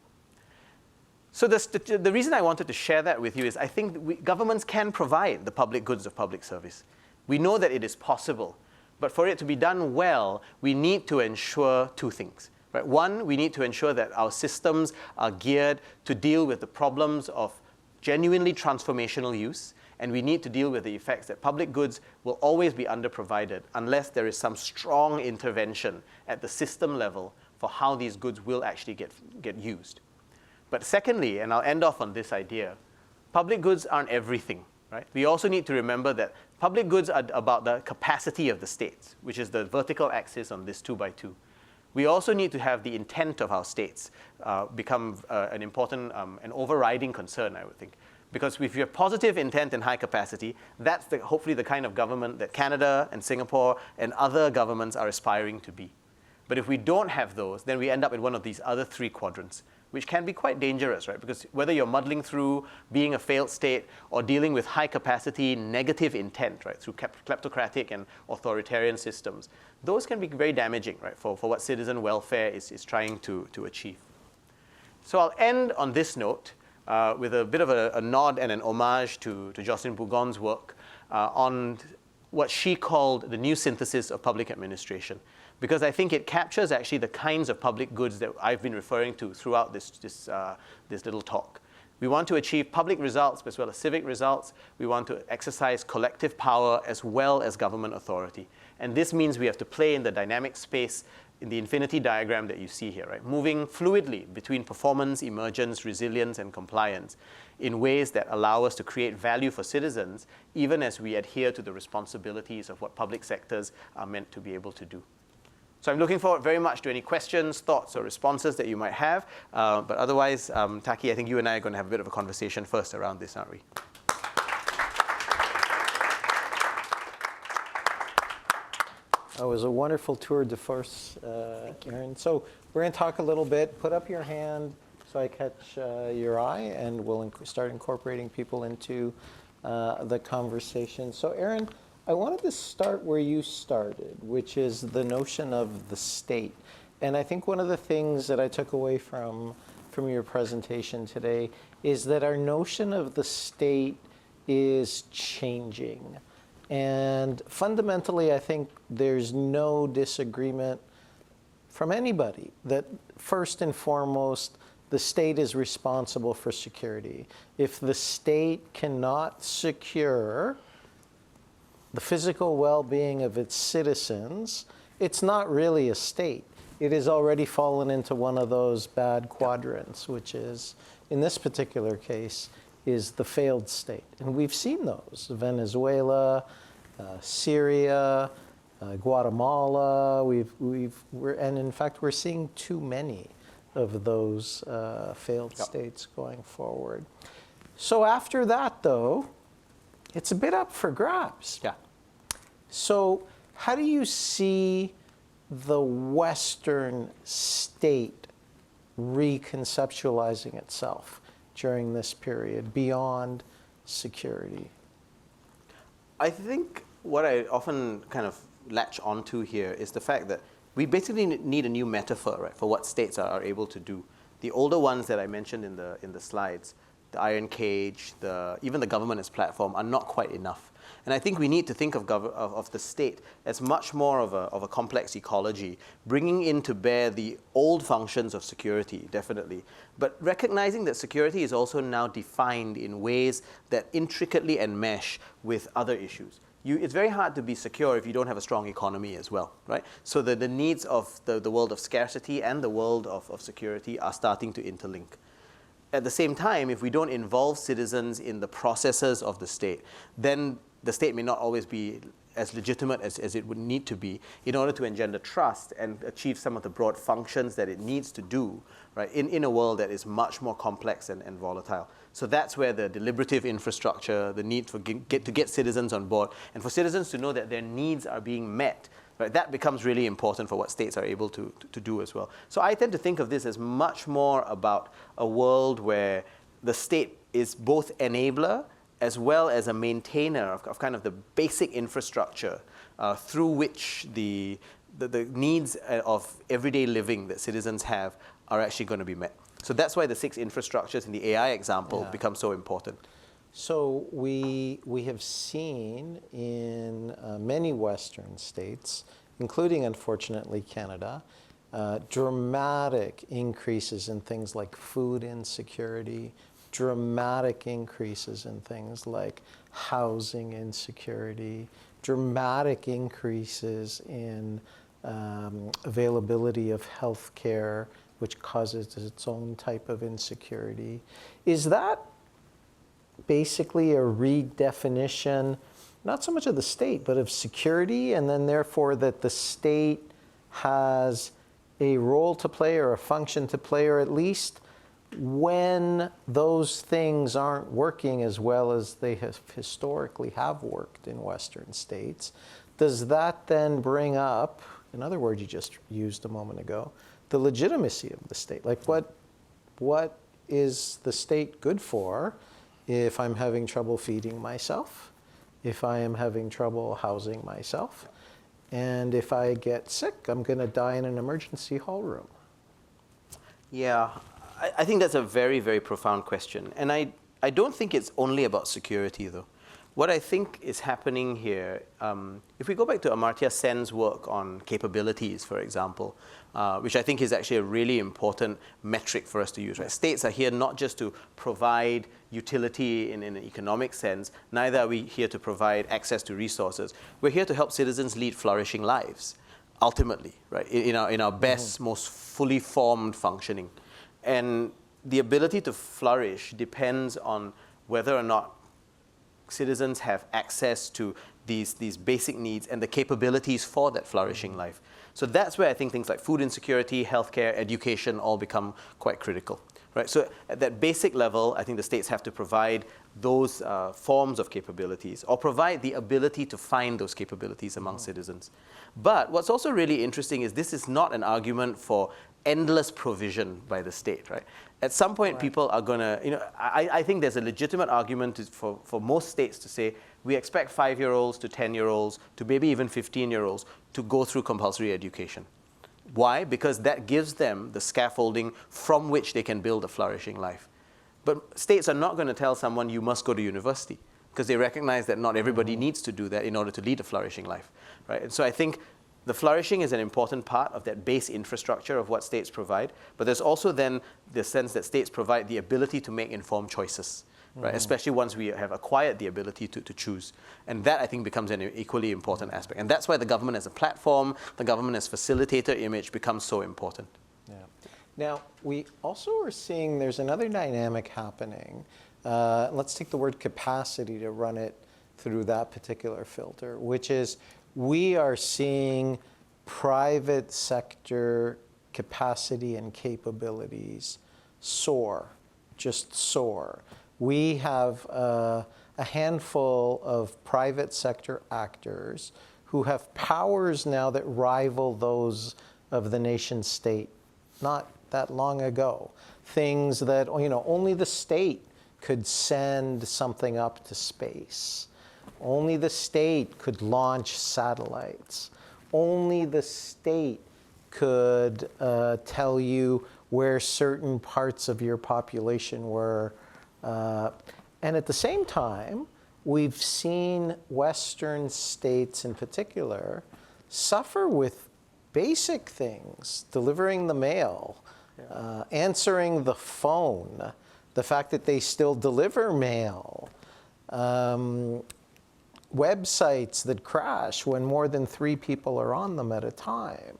So the reason I wanted to share that with you is I think governments can provide the public goods of public service. We know that it is possible. But for it to be done well, we need to ensure 2 things. Right? One, we need to ensure that our systems are geared to deal with the problems of genuinely transformational use, and we need to deal with the effects that public goods will always be underprovided unless there is some strong intervention at the system level for how these goods will actually get used. But secondly, and I'll end off on this idea, public goods aren't everything. Right? We also need to remember that public goods are about the capacity of the states, which is the vertical axis on this 2x2. We also need to have the intent of our states become an important and overriding concern, I would think. Because if you have positive intent and high capacity, that's hopefully the kind of government that Canada and Singapore and other governments are aspiring to be. But if we don't have those, then we end up in one of these other three quadrants, which can be quite dangerous, right? Because whether you're muddling through being a failed state or dealing with high capacity, negative intent, right, through kleptocratic and authoritarian systems, those can be very damaging, right, for what citizen welfare is trying to achieve. So I'll end on this note with a bit of a nod and an homage to Jocelyn Bougon's work on what she called the new synthesis of public administration, because I think it captures actually the kinds of public goods that I've been referring to throughout this little talk. We want to achieve public results as well as civic results. We want to exercise collective power as well as government authority. And this means we have to play in the dynamic space in the infinity diagram that you see here, right? Moving fluidly between performance, emergence, resilience, and compliance in ways that allow us to create value for citizens, even as we adhere to the responsibilities of what public sectors are meant to be able to do. So I'm looking forward very much to any questions, thoughts, or responses that you might have. But otherwise, Taki, I think you and I are going to have a bit of a conversation first around this, aren't we? That was a wonderful tour de force, Aaron. So we're going to talk a little bit. Put up your hand so I catch your eye, and we'll start incorporating people into the conversation. So Aaron, I wanted to start where you started, which is the notion of the state. And I think one of the things that I took away from your presentation today is that our notion of the state is changing. And fundamentally, I think there's no disagreement from anybody that first and foremost, the state is responsible for security. If the state cannot secure the physical well-being of its citizens, it's not really a state. It has already fallen into one of those bad quadrants, which is, in this particular case, is the failed state. And we've seen those: Venezuela, Syria, Guatemala. And in fact, we're seeing too many of those failed states going forward. So after that, though, it's a bit up for grabs. Yeah. So how do you see the Western state reconceptualizing itself during this period beyond security? I think what I often kind of latch onto here is the fact that we basically need a new metaphor, right, for what states are able to do. The older ones that I mentioned in the slides, the iron cage, even the government as platform, are not quite enough. And I think we need to think of the state as much more of a complex ecology, bringing into bear the old functions of security, definitely, but recognizing that security is also now defined in ways that intricately enmesh with other issues. It's very hard to be secure if you don't have a strong economy as well, right? So the needs of the world of scarcity and the world of security are starting to interlink. At the same time, if we don't involve citizens in the processes of the state, then the state may not always be as legitimate as it would need to be in order to engender trust and achieve some of the broad functions that it needs to do, right, in a world that is much more complex and volatile. So that's where the deliberative infrastructure, the need to get citizens on board, and for citizens to know that their needs are being met, right, that becomes really important for what states are able to do as well. So I tend to think of this as much more about a world where the state is both enabler as well as a maintainer of kind of the basic infrastructure through which the needs of everyday living that citizens have are actually going to be met. So that's why the 6 infrastructures in the AI example become so important. So we have seen in many Western states, including, unfortunately, Canada, dramatic increases in things like food insecurity, dramatic increases in things like housing insecurity, dramatic increases in availability of health care, which causes its own type of insecurity. Is that basically a redefinition, not so much of the state, but of security, and then therefore that the state has a role to play or a function to play, or at least when those things aren't working as well as they have historically have worked in Western states, does that then bring up, in other words you just used a moment ago, the legitimacy of the state? Like what is the state good for if I'm having trouble feeding myself, if I am having trouble housing myself, and if I get sick, I'm going to die in an emergency hall room? Yeah, I think that's a very, very profound question. And I don't think it's only about security, though. What I think is happening here, if we go back to Amartya Sen's work on capabilities, for example, which I think is actually a really important metric for us to use. Right? States are here not just to provide utility in an economic sense, neither are we here to provide access to resources. We're here to help citizens lead flourishing lives, ultimately, right? In our best, most fully formed functioning. And the ability to flourish depends on whether or not citizens have access to these basic needs and the capabilities for that flourishing life. So that's where I think things like food insecurity, healthcare, education all become quite critical. Right? So at that basic level, I think the states have to provide those forms of capabilities or provide the ability to find those capabilities among citizens. But what's also really interesting is this is not an argument for endless provision by the state, right? At some point, people are going to, I think there's a legitimate argument for most states to say, we expect 5-year-olds to 10-year-olds to maybe even 15-year-olds to go through compulsory education. Why? Because that gives them the scaffolding from which they can build a flourishing life. But states are not going to tell someone you must go to university because they recognize that not everybody needs to do that in order to lead a flourishing life, right? And so I think the flourishing is an important part of that base infrastructure of what states provide, but there's also then the sense that states provide the ability to make informed choices, right? Especially once we have acquired the ability to choose. And that, I think, becomes an equally important aspect. And that's why the government as a platform, the government as facilitator image becomes so important. Yeah. Now, we also are seeing there's another dynamic happening. Let's take the word capacity to run it through that particular filter, which is we are seeing private sector capacity and capabilities soar, just soar. We have a handful of private sector actors who have powers now that rival those of the nation state not that long ago. Things that only the state could send something up to space. Only the state could launch satellites. Only the state could tell you where certain parts of your population were. And at the same time, we've seen Western states in particular suffer with basic things, delivering the mail, answering the phone, the fact that they still deliver mail, websites that crash when more than 3 people are on them at a time.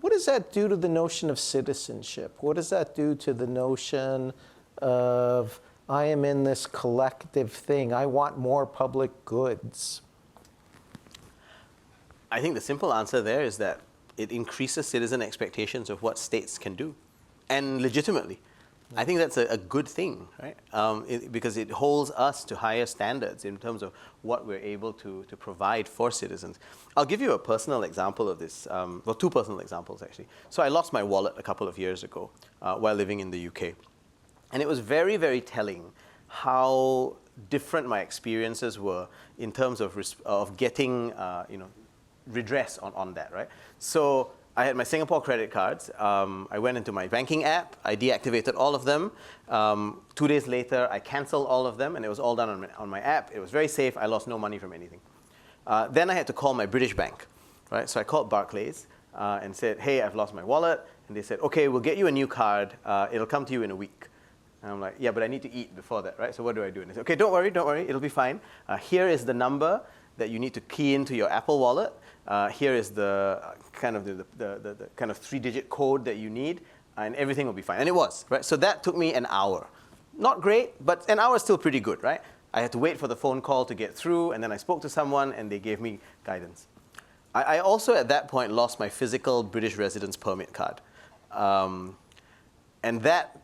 What does that do to the notion of citizenship? What does that do to the notion of I am in this collective thing, I want more public goods? I think the simple answer there is that it increases citizen expectations of what states can do, and legitimately. I think that's a good thing, right? Because it holds us to higher standards in terms of what we're able to provide for citizens. I'll give you a personal example of this, well, 2 personal examples actually. So I lost my wallet a couple of years ago while living in the UK. And it was very, very telling how different my experiences were in terms of getting redress on that, right? So I had my Singapore credit cards. I went into my banking app. I deactivated all of them. 2 days later, I canceled all of them, and it was all done on my app. It was very safe. I lost no money from anything. Then I had to call my British bank, right? So I called Barclays and said, hey, I've lost my wallet. And they said, okay, we'll get you a new card. It'll come to you in a week. And I'm like, yeah, but I need to eat before that, right? So what do I do? And they said, okay, don't worry, it'll be fine. Here is the number that you need to key into your Apple Wallet. Here is the kind of the kind of 3-digit code that you need, and everything will be fine. And it was, right? So that took me an hour. Not great, but an hour is still pretty good, right? I had to wait for the phone call to get through, and then I spoke to someone, and they gave me guidance. I also, at that point, lost my physical British residence permit card. And that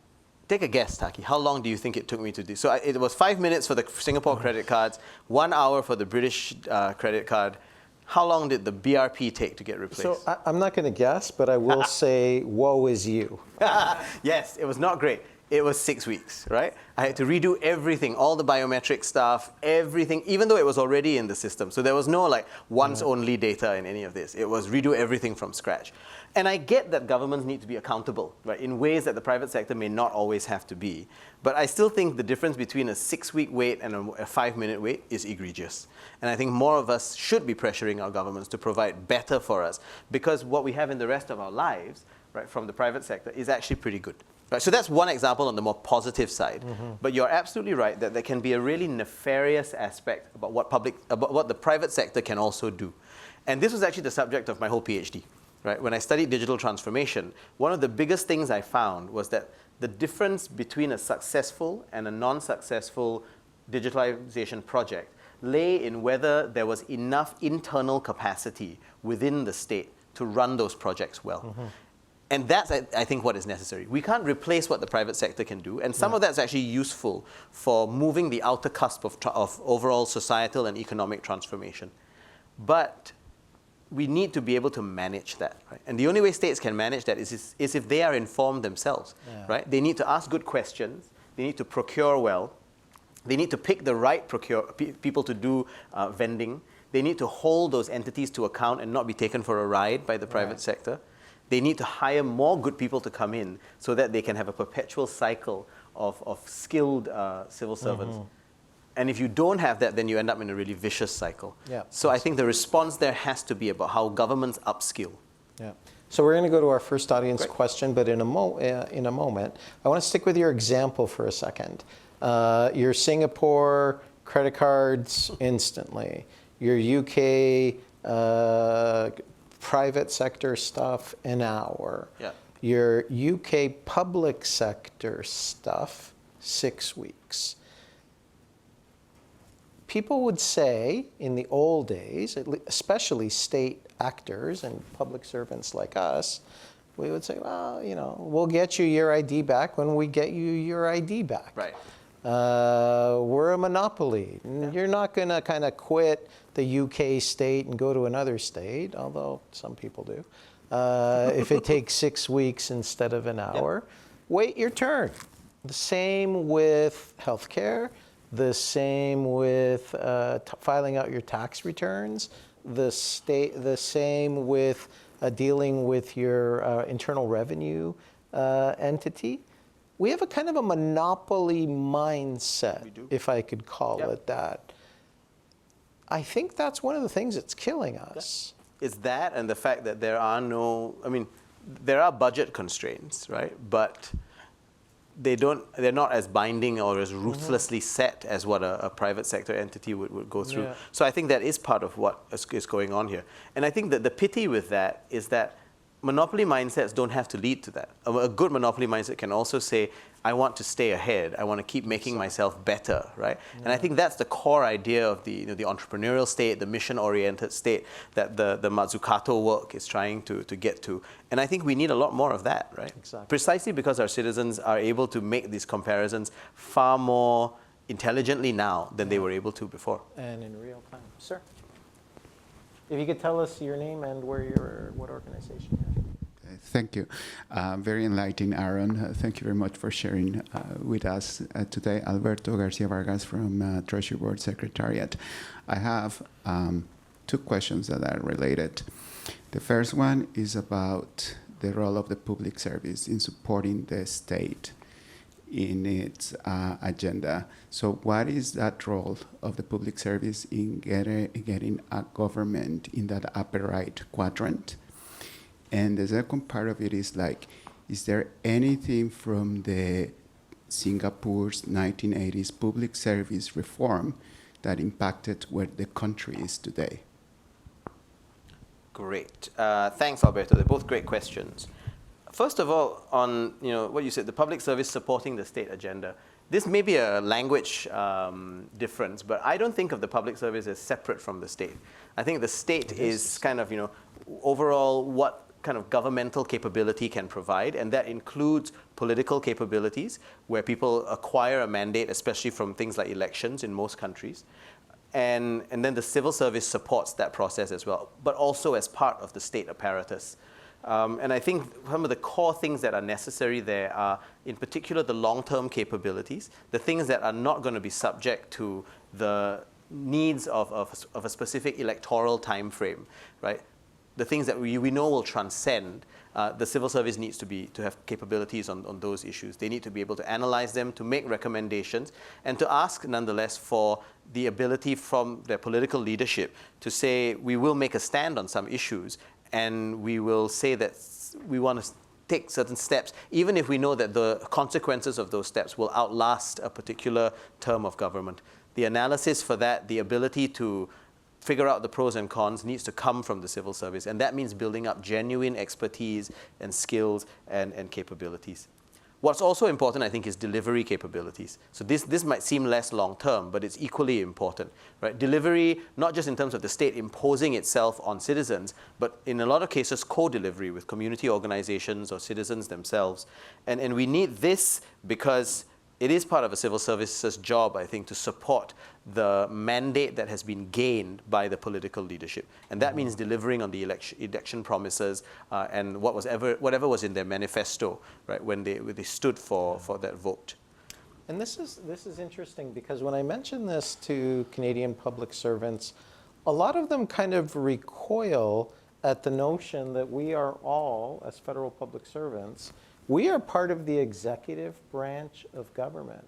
take a guess, Taki. How long do you think it took me to do? So it was 5 minutes for the Singapore credit cards, 1 hour for the British credit card. How long did the BRP take to get replaced? So I'm not going to guess, but I will say, woe is you. Yes, it was not great. It was 6 weeks, right? I had to redo everything, all the biometric stuff, everything, even though it was already in the system. So there was no like once-only data in any of this. It was redo everything from scratch. And I get that governments need to be accountable, right, in ways that the private sector may not always have to be. But I still think the difference between a 6-week wait and a 5-minute wait is egregious. And I think more of us should be pressuring our governments to provide better for us, because what we have in the rest of our lives, right, from the private sector is actually pretty good. Right, so that's one example on the more positive side. But you're absolutely right that there can be a really nefarious aspect about what the private sector can also do. And this was actually the subject of my whole PhD. Right? When I studied digital transformation, one of the biggest things I found was that the difference between a successful and a non-successful digitalization project lay in whether there was enough internal capacity within the state to run those projects well. And that's, I think, what is necessary. We can't replace what the private sector can do, and some of that's actually useful for moving the outer cusp of overall societal and economic transformation. But we need to be able to manage that, right? And the only way states can manage that is if they are informed themselves, right? They need to ask good questions, they need to procure well, they need to pick the right people to do vending, they need to hold those entities to account and not be taken for a ride by the private sector. They need to hire more good people to come in so that they can have a perpetual cycle of skilled civil servants. And if you don't have that, then you end up in a really vicious cycle. So I think the response there has to be about how governments upskill. So we're going to go to our first audience question, but in a moment, I want to stick with your example for a second. Your Singapore credit cards instantly, your UK private sector stuff an hour, your UK public sector stuff 6 weeks. People would say in the old days, especially state actors and public servants like us, we would say, well, you know, we'll get you your ID back when we get you your ID back. Right. We're a monopoly. You're not going to kind of quit the UK state and go to another state, although some people do. If it takes 6 weeks instead of an hour, wait your turn. The same with healthcare. The same with filing out your tax returns. The same with dealing with your internal revenue entity. We have a kind of a monopoly mindset, if I could call it that. I think that's one of the things that's killing us. It's that and the fact that there are there are budget constraints, right? But they're not as binding or as ruthlessly set as what a private sector entity would go through. So I think that is part of what is going on here. And I think that the pity with that is that monopoly mindsets don't have to lead to that. A good monopoly mindset can also say, I want to stay ahead. I want to keep making myself better, right? And I think that's the core idea of the entrepreneurial state, the mission-oriented state that the Mazzucato work is trying to get to. And I think we need a lot more of that, right? Exactly. Precisely because our citizens are able to make these comparisons far more intelligently now than they were able to before. And in real time. Sir, if you could tell us your name and what organization you're in. Thank you. Very enlightening, Aaron. Thank you very much for sharing with us today. Alberto Garcia Vargas from Treasury Board Secretariat. I have 2 questions that are related. The first one is about the role of the public service in supporting the state in its agenda. So what is that role of the public service in getting a government in that upper right quadrant? And the second part of it is like, is there anything from the Singapore's 1980s public service reform that impacted where the country is today? Great. Thanks, Alberto. They're both great questions. First of all, on what you said, the public service supporting the state agenda. This may be a language difference, but I don't think of the public service as separate from the state. I think the state is kind of, overall what kind of governmental capability can provide, and that includes political capabilities, where people acquire a mandate, especially from things like elections in most countries. And then the civil service supports that process as well, but also as part of the state apparatus. And I think some of the core things that are necessary there are, in particular, the long-term capabilities, the things that are not going to be subject to the needs of a specific electoral time frame, right? The things that we know will transcend. The civil service needs to have capabilities on those issues. They need to be able to analyze them, to make recommendations, and to ask, nonetheless, for the ability from their political leadership to say, we will make a stand on some issues, and we will say that we want to take certain steps, even if we know that the consequences of those steps will outlast a particular term of government. The analysis for that, the ability to figure out the pros and cons, needs to come from the civil service. And that means building up genuine expertise and skills and capabilities. What's also important, I think, is delivery capabilities. So this might seem less long-term, but it's equally important, right? Delivery, not just in terms of the state imposing itself on citizens, but in a lot of cases, co-delivery with community organizations or citizens themselves. And we need this because it is part of a civil services job, I think, to support the mandate that has been gained by the political leadership. And that means delivering on the election promises and whatever was in their manifesto, right, when they stood for that vote. And this is interesting because when I mention this to Canadian public servants, a lot of them kind of recoil at the notion that we are all, as federal public servants, we are part of the executive branch of government.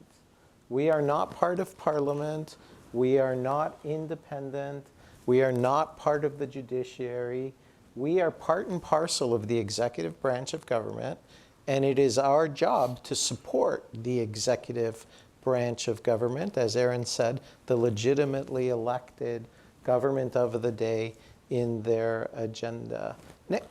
We are not part of Parliament. We are not independent. We are not part of the judiciary. We are part and parcel of the executive branch of government, and it is our job to support the executive branch of government, as Aaron said, the legitimately elected government of the day in their agenda. Nick?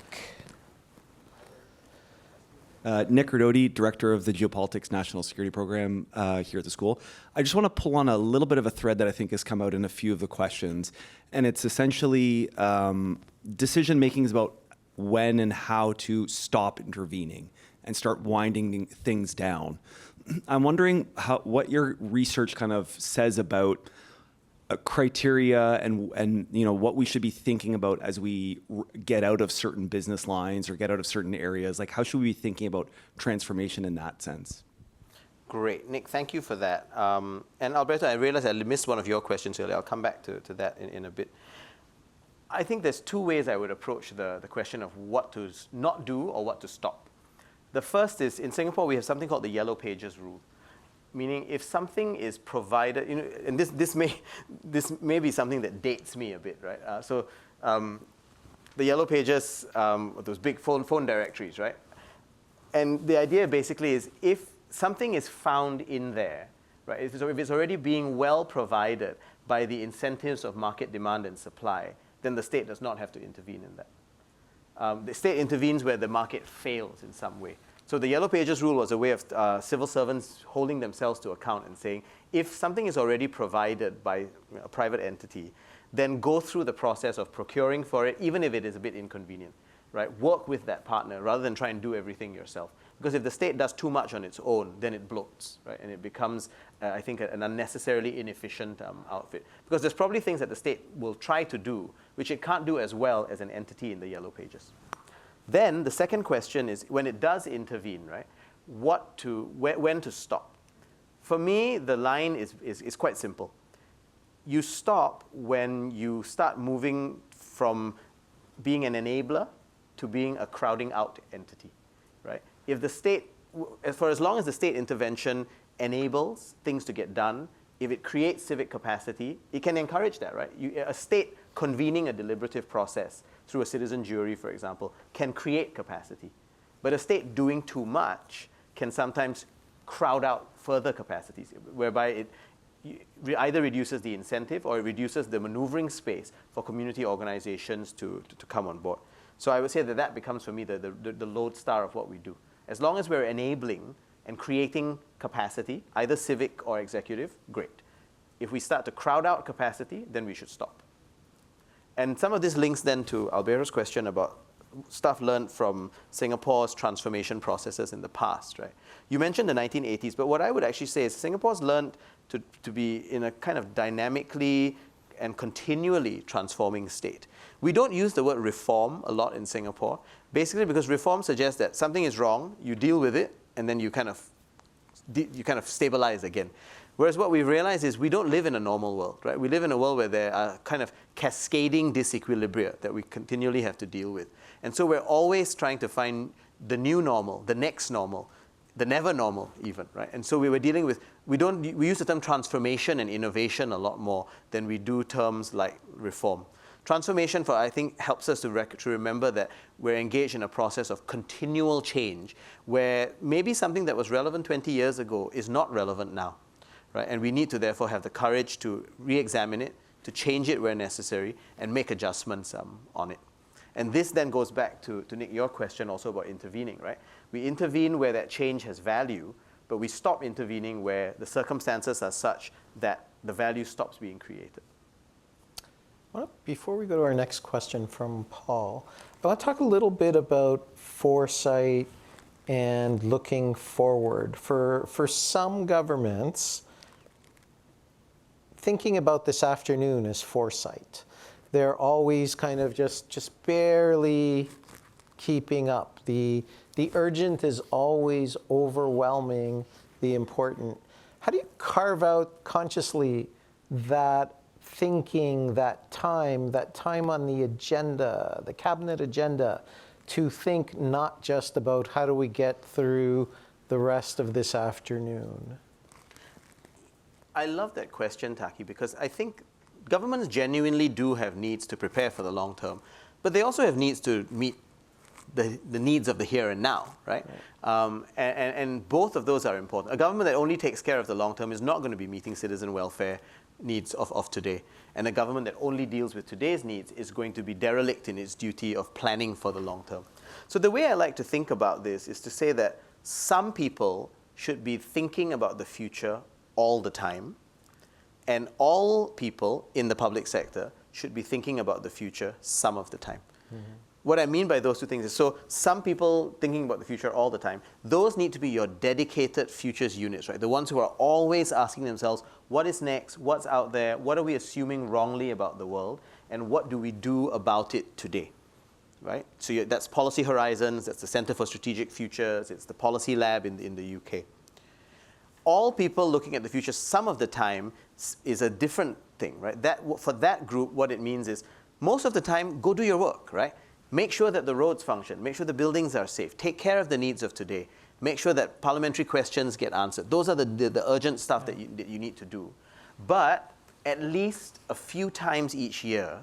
Nick Rodoti, Director of the Geopolitics National Security Program here at the school. I just want to pull on a little bit of a thread that I think has come out in a few of the questions. And it's essentially decision making is about when and how to stop intervening and start winding things down. I'm wondering what your research kind of says about criteria and what we should be thinking about as we get out of certain business lines or get out of certain areas. Like, how should we be thinking about transformation in that sense? Great. Nick, thank you for that. And Alberto, I realized I missed one of your questions earlier. I'll come back to that in a bit. I think there's two ways I would approach the question of what to not do or what to stop. The first is, in Singapore, we have something called the Yellow Pages rule. Meaning, if something is provided, and this may be something that dates me a bit, right? The Yellow Pages, those big phone directories, right? And the idea basically is, if something is found in there, right? If it's already being well provided by the incentives of market demand and supply, then the state does not have to intervene in that. The state intervenes where the market fails in some way. So the Yellow Pages rule was a way of civil servants holding themselves to account and saying, if something is already provided by a private entity, then go through the process of procuring for it, even if it is a bit inconvenient, right? Work with that partner rather than try and do everything yourself. Because if the state does too much on its own, then it bloats, right? And it becomes, I think, an unnecessarily inefficient outfit. Because there's probably things that the state will try to do, which it can't do as well as an entity in the Yellow Pages. Then the second question is, when it does intervene, right, when to stop? For me, the line is quite simple. You stop when you start moving from being an enabler to being a crowding out entity, right? If the state, for as long as the state intervention enables things to get done, if it creates civic capacity, it can encourage that, right? A state convening a deliberative process through a citizen jury, for example, can create capacity. But a state doing too much can sometimes crowd out further capacities, whereby it either reduces the incentive or it reduces the maneuvering space for community organizations to come on board. So I would say that becomes, for me, the lodestar of what we do. As long as we're enabling and creating capacity, either civic or executive, great. If we start to crowd out capacity, then we should stop. And some of this links then to Albero's question about stuff learned from Singapore's transformation processes in the past, right? You mentioned the 1980s, but what I would actually say is Singapore's learned to be in a kind of dynamically and continually transforming state. We don't use the word reform a lot in Singapore, basically because reform suggests that something is wrong, you deal with it, and then you kind of stabilize again. Whereas what we realize is we don't live in a normal world, right? We live in a world where there are kind of cascading disequilibria that we continually have to deal with. And so we're always trying to find the new normal, the next normal, the never normal even, right? And so we were dealing with, we use the term transformation and innovation a lot more than we do terms like reform. Transformation, I think, helps us to remember that we're engaged in a process of continual change where maybe something that was relevant 20 years ago is not relevant now. Right? And we need to therefore have the courage to re-examine it, to change it where necessary, and make adjustments on it. And this then goes back to Nick, your question also about intervening, right? We intervene where that change has value, but we stop intervening where the circumstances are such that the value stops being created. Well, before we go to our next question from Paul, I want to talk a little bit about foresight and looking forward. For some governments, thinking about this afternoon is foresight. They're always kind of just barely keeping up. The urgent is always overwhelming the important. How do you carve out consciously that thinking, that time on the agenda, the cabinet agenda, to think not just about how do we get through the rest of this afternoon? I love that question, Taki, because I think governments genuinely do have needs to prepare for the long term, but they also have needs to meet the needs of the here and now, right? And both of those are important. A government that only takes care of the long term is not going to be meeting citizen welfare needs of today. And a government that only deals with today's needs is going to be derelict in its duty of planning for the long term. So the way I like to think about this is to say that some people should be thinking about the future all the time, and all people in the public sector should be thinking about the future some of the time. Mm-hmm. What I mean by those two things is, so some people thinking about the future all the time, those need to be your dedicated futures units, right? The ones who are always asking themselves, what is next? What's out there? What are we assuming wrongly about the world? And what do we do about it today, right? So that's Policy Horizons, that's the Centre for Strategic Futures, it's the Policy Lab in the UK. All people looking at the future some of the time is a different thing, right? For that group, what it means is most of the time, go do your work, right? Make sure that the roads function. Make sure the buildings are safe. Take care of the needs of today. Make sure that parliamentary questions get answered. Those are the urgent stuff that you need to do. But at least a few times each year,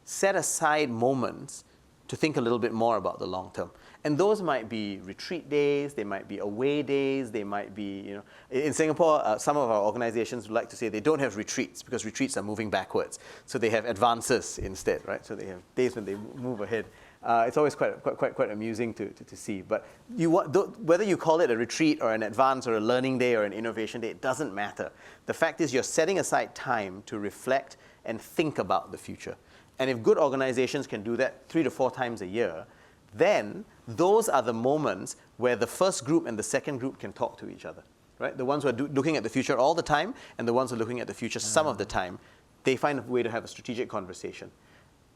set aside moments to think a little bit more about the long term. And those might be retreat days, they might be away days, they might be, in Singapore, some of our organizations would like to say they don't have retreats because retreats are moving backwards. So they have advances instead, right? So they have days when they move ahead. It's always quite amusing to see. But whether you call it a retreat or an advance or a learning day or an innovation day, it doesn't matter. The fact is you're setting aside time to reflect and think about the future. And if good organizations can do that 3 to 4 times a year, then those are the moments where the first group and the second group can talk to each other, right? The ones who are looking at the future all the time and the ones who are looking at the future some of the time, they find a way to have a strategic conversation.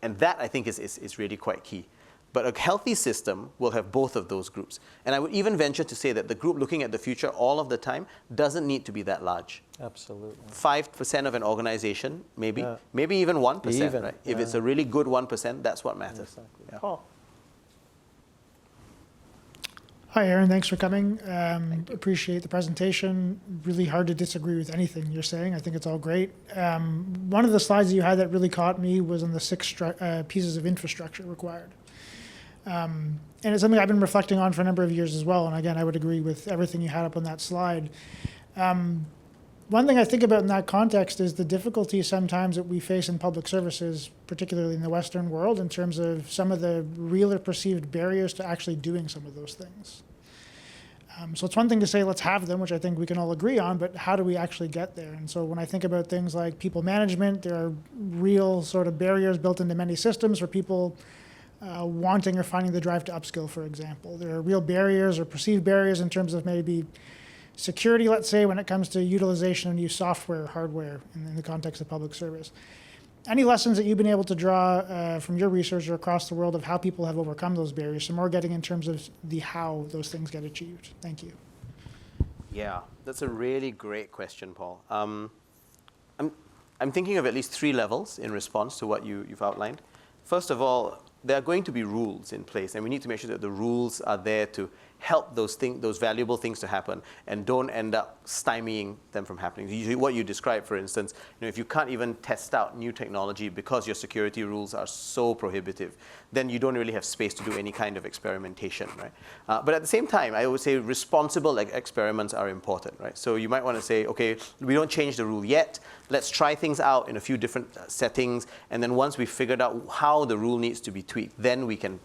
And that, I think, is really quite key. But a healthy system will have both of those groups. And I would even venture to say that the group looking at the future all of the time doesn't need to be that large. Absolutely. 5% of an organization, maybe even 1%, right? If it's a really good 1%, that's what matters. Exactly. Yeah. Paul. Hi, Aaron. Thanks for coming. Appreciate the presentation. Really hard to disagree with anything you're saying. I think it's all great. One of the slides that you had that really caught me was on the 6 pieces of infrastructure required. And it's something I've been reflecting on for a number of years as well. And again, I would agree with everything you had up on that slide. One thing I think about in that context is the difficulty sometimes that we face in public services, particularly in the Western world, in terms of some of the real or perceived barriers to actually doing some of those things. So it's one thing to say, let's have them, which I think we can all agree on, but how do we actually get there? And so when I think about things like people management, there are real sort of barriers built into many systems for people wanting or finding the drive to upskill, for example. There are real barriers or perceived barriers in terms of maybe security, let's say, when it comes to utilization of new software, hardware, in the context of public service. Any lessons that you've been able to draw from your research or across the world of how people have overcome those barriers? So more getting in terms of the how those things get achieved. Thank you. Yeah, that's a really great question, Paul. I'm thinking of at least 3 levels in response to what you've outlined. First of all, there are going to be rules in place, and we need to make sure that the rules are there to help those valuable things to happen and don't end up stymieing them from happening. Usually what you described, for instance, if you can't even test out new technology because your security rules are so prohibitive, then you don't really have space to do any kind of experimentation, right? But at the same time, I would say responsible experiments are important, right? So you might want to say, okay, we don't change the rule yet. Let's try things out in a few different settings, and then once we've figured out how the rule needs to be tweaked, then we can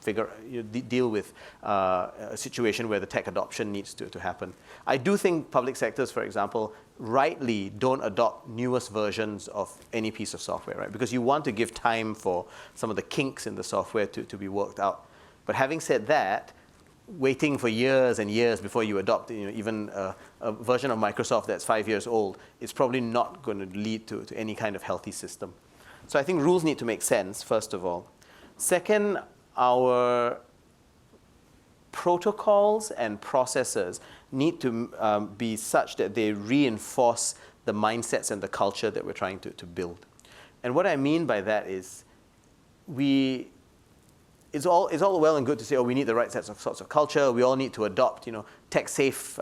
deal with a situation where the tech adoption needs to happen. I do think public sectors, for example, rightly don't adopt newest versions of any piece of software, right? Because you want to give time for some of the kinks in the software to be worked out. But having said that, waiting for years and years before you adopt even a version of Microsoft that's 5 years old is probably not going to lead to any kind of healthy system. So I think rules need to make sense, first of all. Second, our protocols and processes need to be such that they reinforce the mindsets and the culture that we're trying to build. And what I mean by that is it's all well and good to say, oh, we need the right sorts of culture. We all need to adopt, tech-safe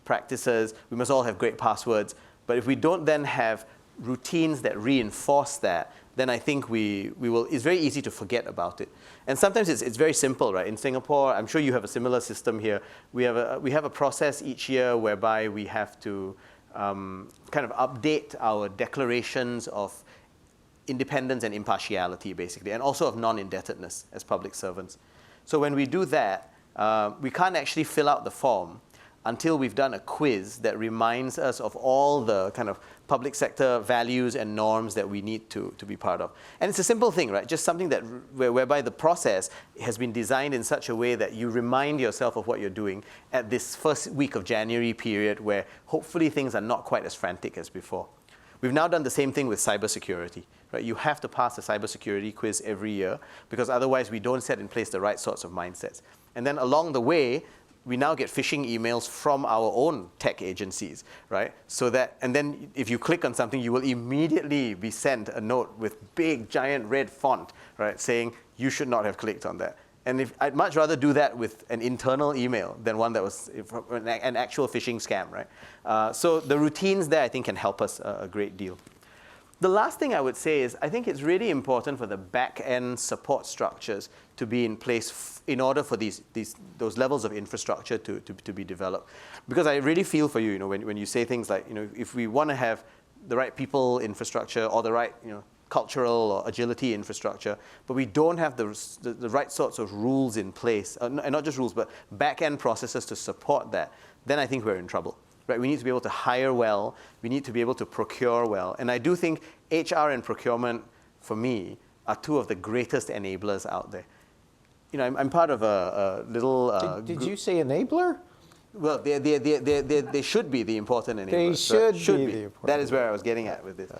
practices. We must all have great passwords. But if we don't then have routines that reinforce that, then I think we will. It's very easy to forget about it. And sometimes it's very simple, right? In Singapore, I'm sure you have a similar system here. We have a process each year whereby we have to kind of update our declarations of independence and impartiality, basically, and also of non-indebtedness as public servants. So when we do that, we can't actually fill out the form until we've done a quiz that reminds us of all the kind of public sector values and norms that we need to be part of. And it's a simple thing, right? Just something that whereby the process has been designed in such a way that you remind yourself of what you're doing at this first week of January period where hopefully things are not quite as frantic as before. We've now done the same thing with cybersecurity, right? You have to pass a cybersecurity quiz every year because otherwise we don't set in place the right sorts of mindsets. And then along the way, we now get phishing emails from our own tech agencies, right? So that, and then if you click on something, you will immediately be sent a note with big, giant red font, right, saying you should not have clicked on that. And I'd much rather do that with an internal email than one that was an actual phishing scam, right? So the routines there, I think, can help us a great deal. The last thing I would say is I think it's really important for the back-end support structures to be in place in order for those levels of infrastructure to be developed. Because I really feel for you, when you say things like, if we want to have the right people infrastructure or the right, cultural or agility infrastructure, but we don't have the right sorts of rules in place, and not just rules, but back-end processes to support that, then I think we're in trouble. Right? We need to be able to hire well. We need to be able to procure well. And I do think HR and procurement, for me, are two of the greatest enablers out there. I'm part of a little Did group. you say enabler? Well, they should be the important enablers. They should be the important. That is where I was getting at with this.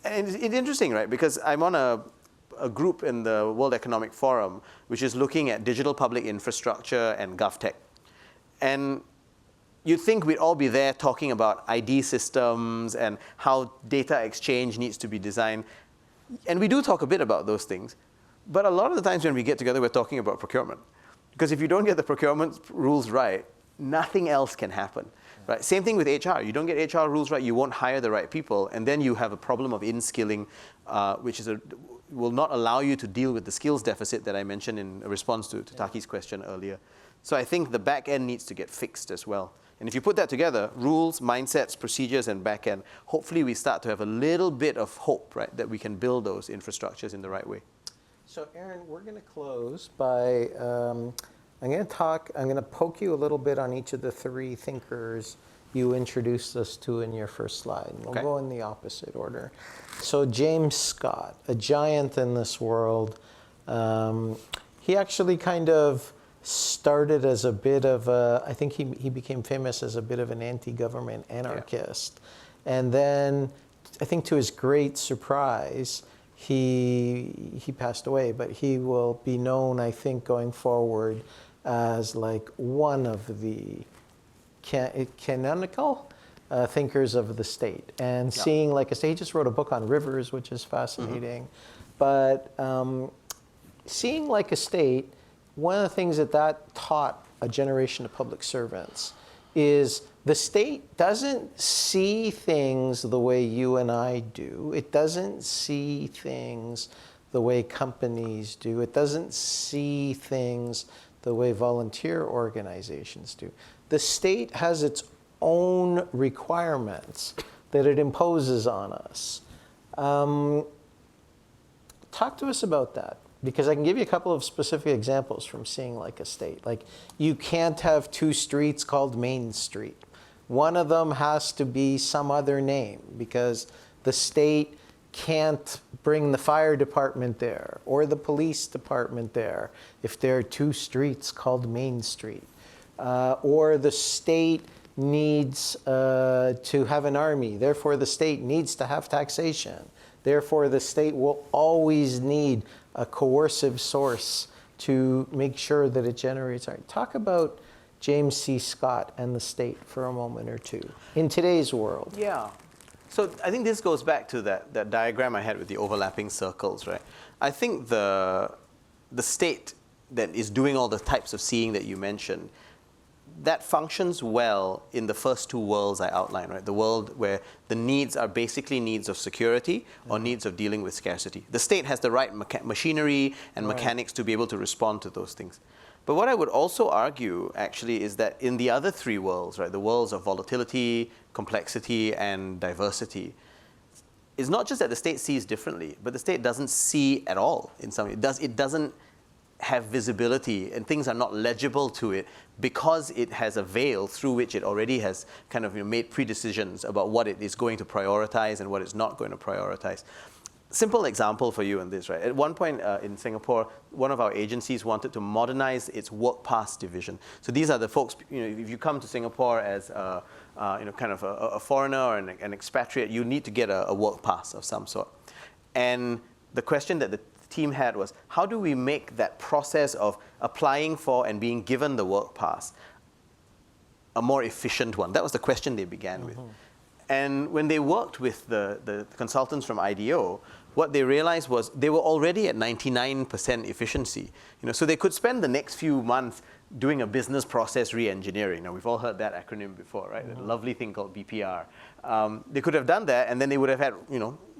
And it's interesting, right? Because I'm on a group in the World Economic Forum, which is looking at digital public infrastructure and GovTech. And you'd think we'd all be there talking about ID systems and how data exchange needs to be designed. And we do talk a bit about those things. But a lot of the times when we get together, we're talking about procurement. Because if you don't get the procurement rules right, nothing else can happen. Right? Same thing with HR. You don't get HR rules right, you won't hire the right people. And then you have a problem of in-skilling, which will not allow you to deal with the skills deficit that I mentioned in response to Taki's question earlier. So I think the back end needs to get fixed as well. And if you put that together, rules, mindsets, procedures, and back end, hopefully we start to have a little bit of hope, right, that we can build those infrastructures in the right way. So Aaron, we're going to close by, I'm going to poke you a little bit on each of the 3 thinkers you introduced us to in your first slide. We'll go in the opposite order. So James Scott, a giant in this world. He actually kind of started as a bit of a, I think he became famous as a bit of an anti-government anarchist. And then I think to his great surprise, he passed away, but he will be known, I think, going forward as like one of the canonical thinkers of the state. And seeing like a state, he just wrote a book on rivers, which is fascinating. But seeing like a state, one of the things that taught a generation of public servants is the state doesn't see things the way you and I do. It doesn't see things the way companies do. It doesn't see things the way volunteer organizations do. The state has its own requirements that it imposes on us. Talk to us about that, because I can give you a couple of specific examples from seeing like a state. Like, you can't have two streets called Main Street. One of them has to be some other name, because the state can't bring the fire department there or the police department there if there are two streets called Main Street. Or the state needs to have an army, therefore the state needs to have taxation. Therefore, the state will always need a coercive source to make sure that it generates art. Talk about James C. Scott and the state for a moment or two in today's world. Yeah. So I think this goes back to that diagram I had with the overlapping circles, right? I think the state that is doing all the types of seeing that you mentioned, that functions well in the first two worlds I outlined, right? The world where the needs are basically needs of security or needs of dealing with scarcity. The state has the right machinery and mechanics to be able to respond to those things. But what I would also argue, actually, is that in the other three worlds, right, the worlds of volatility, complexity, and diversity, it's not just that the state sees differently, but the state doesn't see at all in some way. It doesn't have visibility, and things are not legible to it because it has a veil through which it already has kind of made pre-decisions about what it is going to prioritize and what it's not going to prioritize. Simple example for you in this, right? At one point in Singapore, one of our agencies wanted to modernize its work pass division. So these are the folks, if you come to Singapore as kind of a foreigner or an expatriate, you need to get a work pass of some sort. And the question that the team had was, how do we make that process of applying for and being given the work pass a more efficient one? That was the question they began with. And when they worked with the consultants from IDEO, what they realized was they were already at 99% efficiency. So they could spend the next few months doing a business process re-engineering. Now, we've all heard that acronym before, right? A lovely thing called BPR. They could have done that, and then they would have had,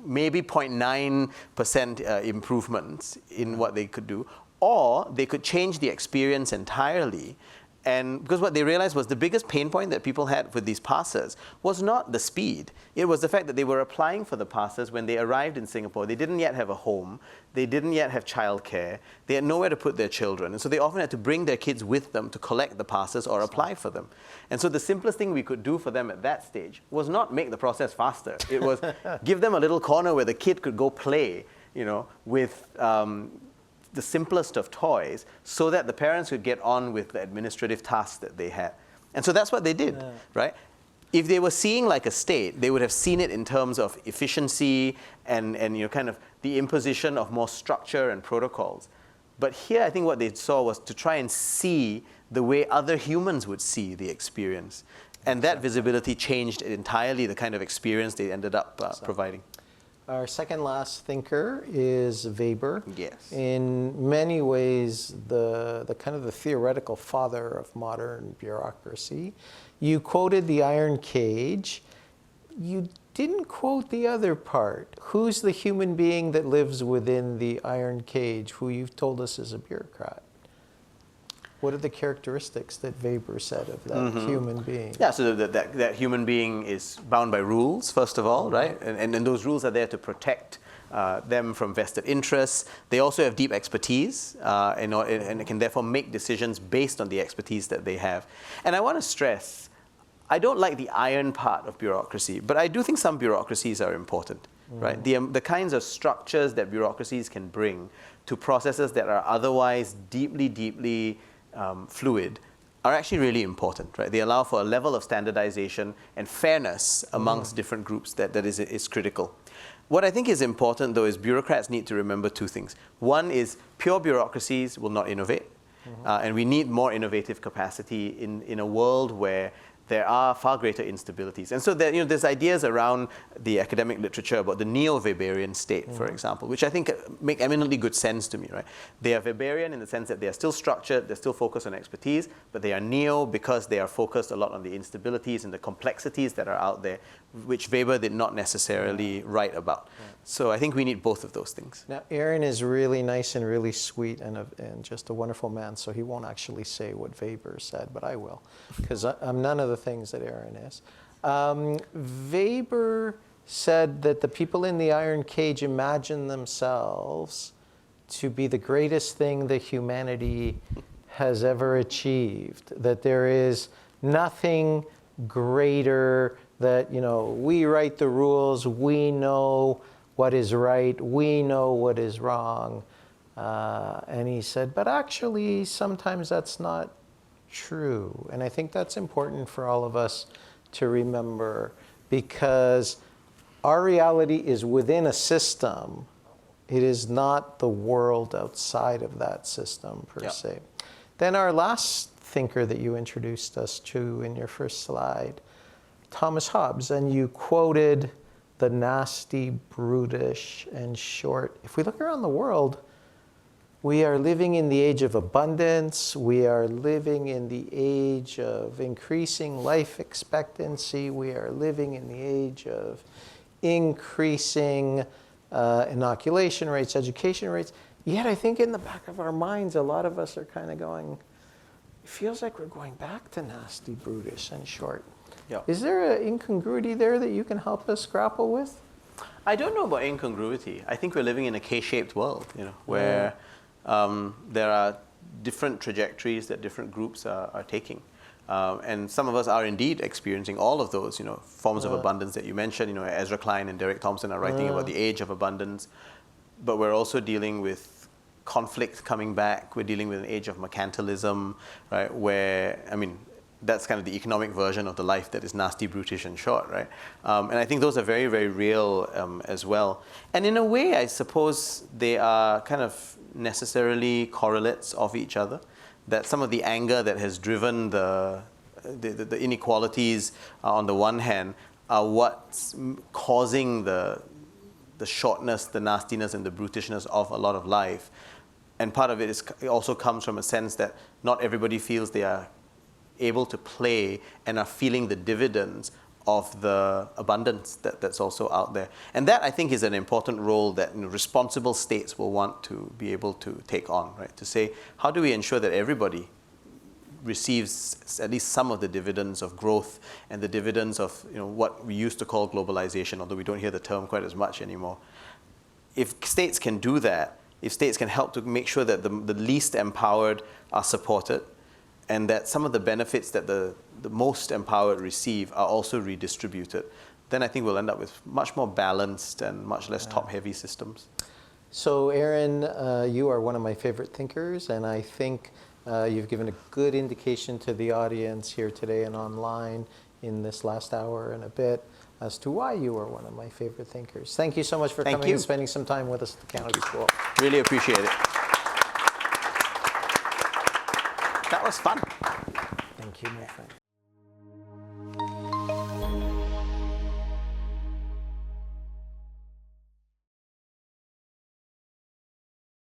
maybe 0.9% improvements in what they could do. Or they could change the experience entirely. And because what they realized was the biggest pain point that people had with these passes was not the speed. It was the fact that they were applying for the passes when they arrived in Singapore. They didn't yet have a home. They didn't yet have childcare. They had nowhere to put their children. And so they often had to bring their kids with them to collect the passes or apply for them. And so the simplest thing we could do for them at that stage was not make the process faster. It was give them a little corner where the kid could go play, with the simplest of toys, so that the parents could get on with the administrative tasks that they had. And so that's what they did, right? If they were seeing like a state, they would have seen it in terms of efficiency and kind of the imposition of more structure and protocols. But here, I think what they saw was to try and see the way other humans would see the experience. And that visibility changed entirely the kind of experience they ended up providing. Our second last thinker is Weber. Yes. In many ways, the kind of the theoretical father of modern bureaucracy. You quoted the iron cage. You didn't quote the other part. Who's the human being that lives within the iron cage, who you've told us is a bureaucrat? What are the characteristics that Weber said of that human being? Yeah, so that human being is bound by rules, first of all, right? And those rules are there to protect them from vested interests. They also have deep expertise and can therefore make decisions based on the expertise that they have. And I want to stress, I don't like the iron part of bureaucracy, but I do think some bureaucracies are important. right? The kinds of structures that bureaucracies can bring to processes that are otherwise deeply, deeply fluid are actually really important, right? They allow for a level of standardization and fairness amongst different groups that is critical. What I think is important, though, is bureaucrats need to remember two things. One is pure bureaucracies will not innovate, and we need more innovative capacity in a world where there are far greater instabilities. And so there's ideas around the academic literature about the neo-Weberian state, for example, which I think make eminently good sense to me, right? They are Weberian in the sense that they are still structured, they're still focused on expertise, but they are neo because they are focused a lot on the instabilities and the complexities that are out there, which Weber did not necessarily write about. So I think we need both of those things. Now, Aaron is really nice and really sweet and just a wonderful man, so he won't actually say what Weber said, but I will, because I'm none of the things that Aaron is. Weber said that the people in the iron cage imagine themselves to be the greatest thing that humanity has ever achieved, that there is nothing greater, that, we write the rules, we know what is right, we know what is wrong. And he said, but actually, sometimes that's not true. And I think that's important for all of us to remember, because our reality is within a system. It is not the world outside of that system, per se. Then our last thinker that you introduced us to in your first slide, Thomas Hobbes, and you quoted the nasty, brutish, and short. If we look around the world, we are living in the age of abundance. We are living in the age of increasing life expectancy. We are living in the age of increasing inoculation rates, education rates. Yet I think in the back of our minds, a lot of us are kind of going, it feels like we're going back to nasty, brutish, and short. Yeah. Is there an incongruity there that you can help us grapple with? I don't know about incongruity. I think we're living in a K-shaped world, where there are different trajectories that different groups are taking. And some of us are indeed experiencing all of those, forms of abundance that you mentioned. Ezra Klein and Derek Thompson are writing about the age of abundance. But we're also dealing with conflict coming back. We're dealing with an age of mercantilism, right? Where, that's kind of the economic version of the life that is nasty, brutish, and short, right? And I think those are very, very real as well. And in a way, I suppose they are kind of necessarily correlates of each other. That some of the anger that has driven the inequalities on the one hand are what's causing the shortness, the nastiness, and the brutishness of a lot of life. And part of it also comes from a sense that not everybody feels they are able to play and are feeling the dividends of the abundance that's also out there. And that, I think, is an important role that responsible states will want to be able to take on, right? To say, how do we ensure that everybody receives at least some of the dividends of growth and the dividends of what we used to call globalization, although we don't hear the term quite as much anymore. If states can do that, if states can help to make sure that the least empowered are supported, and that some of the benefits that the most empowered receive are also redistributed, then I think we'll end up with much more balanced and much less top-heavy systems. So Aaron, you are one of my favorite thinkers, and I think you've given a good indication to the audience here today and online in this last hour and a bit as to why you are one of my favorite thinkers. Thank you so much for coming and spending some time with us at the Kennedy School. Really appreciate it. That was fun. Thank you, my friend.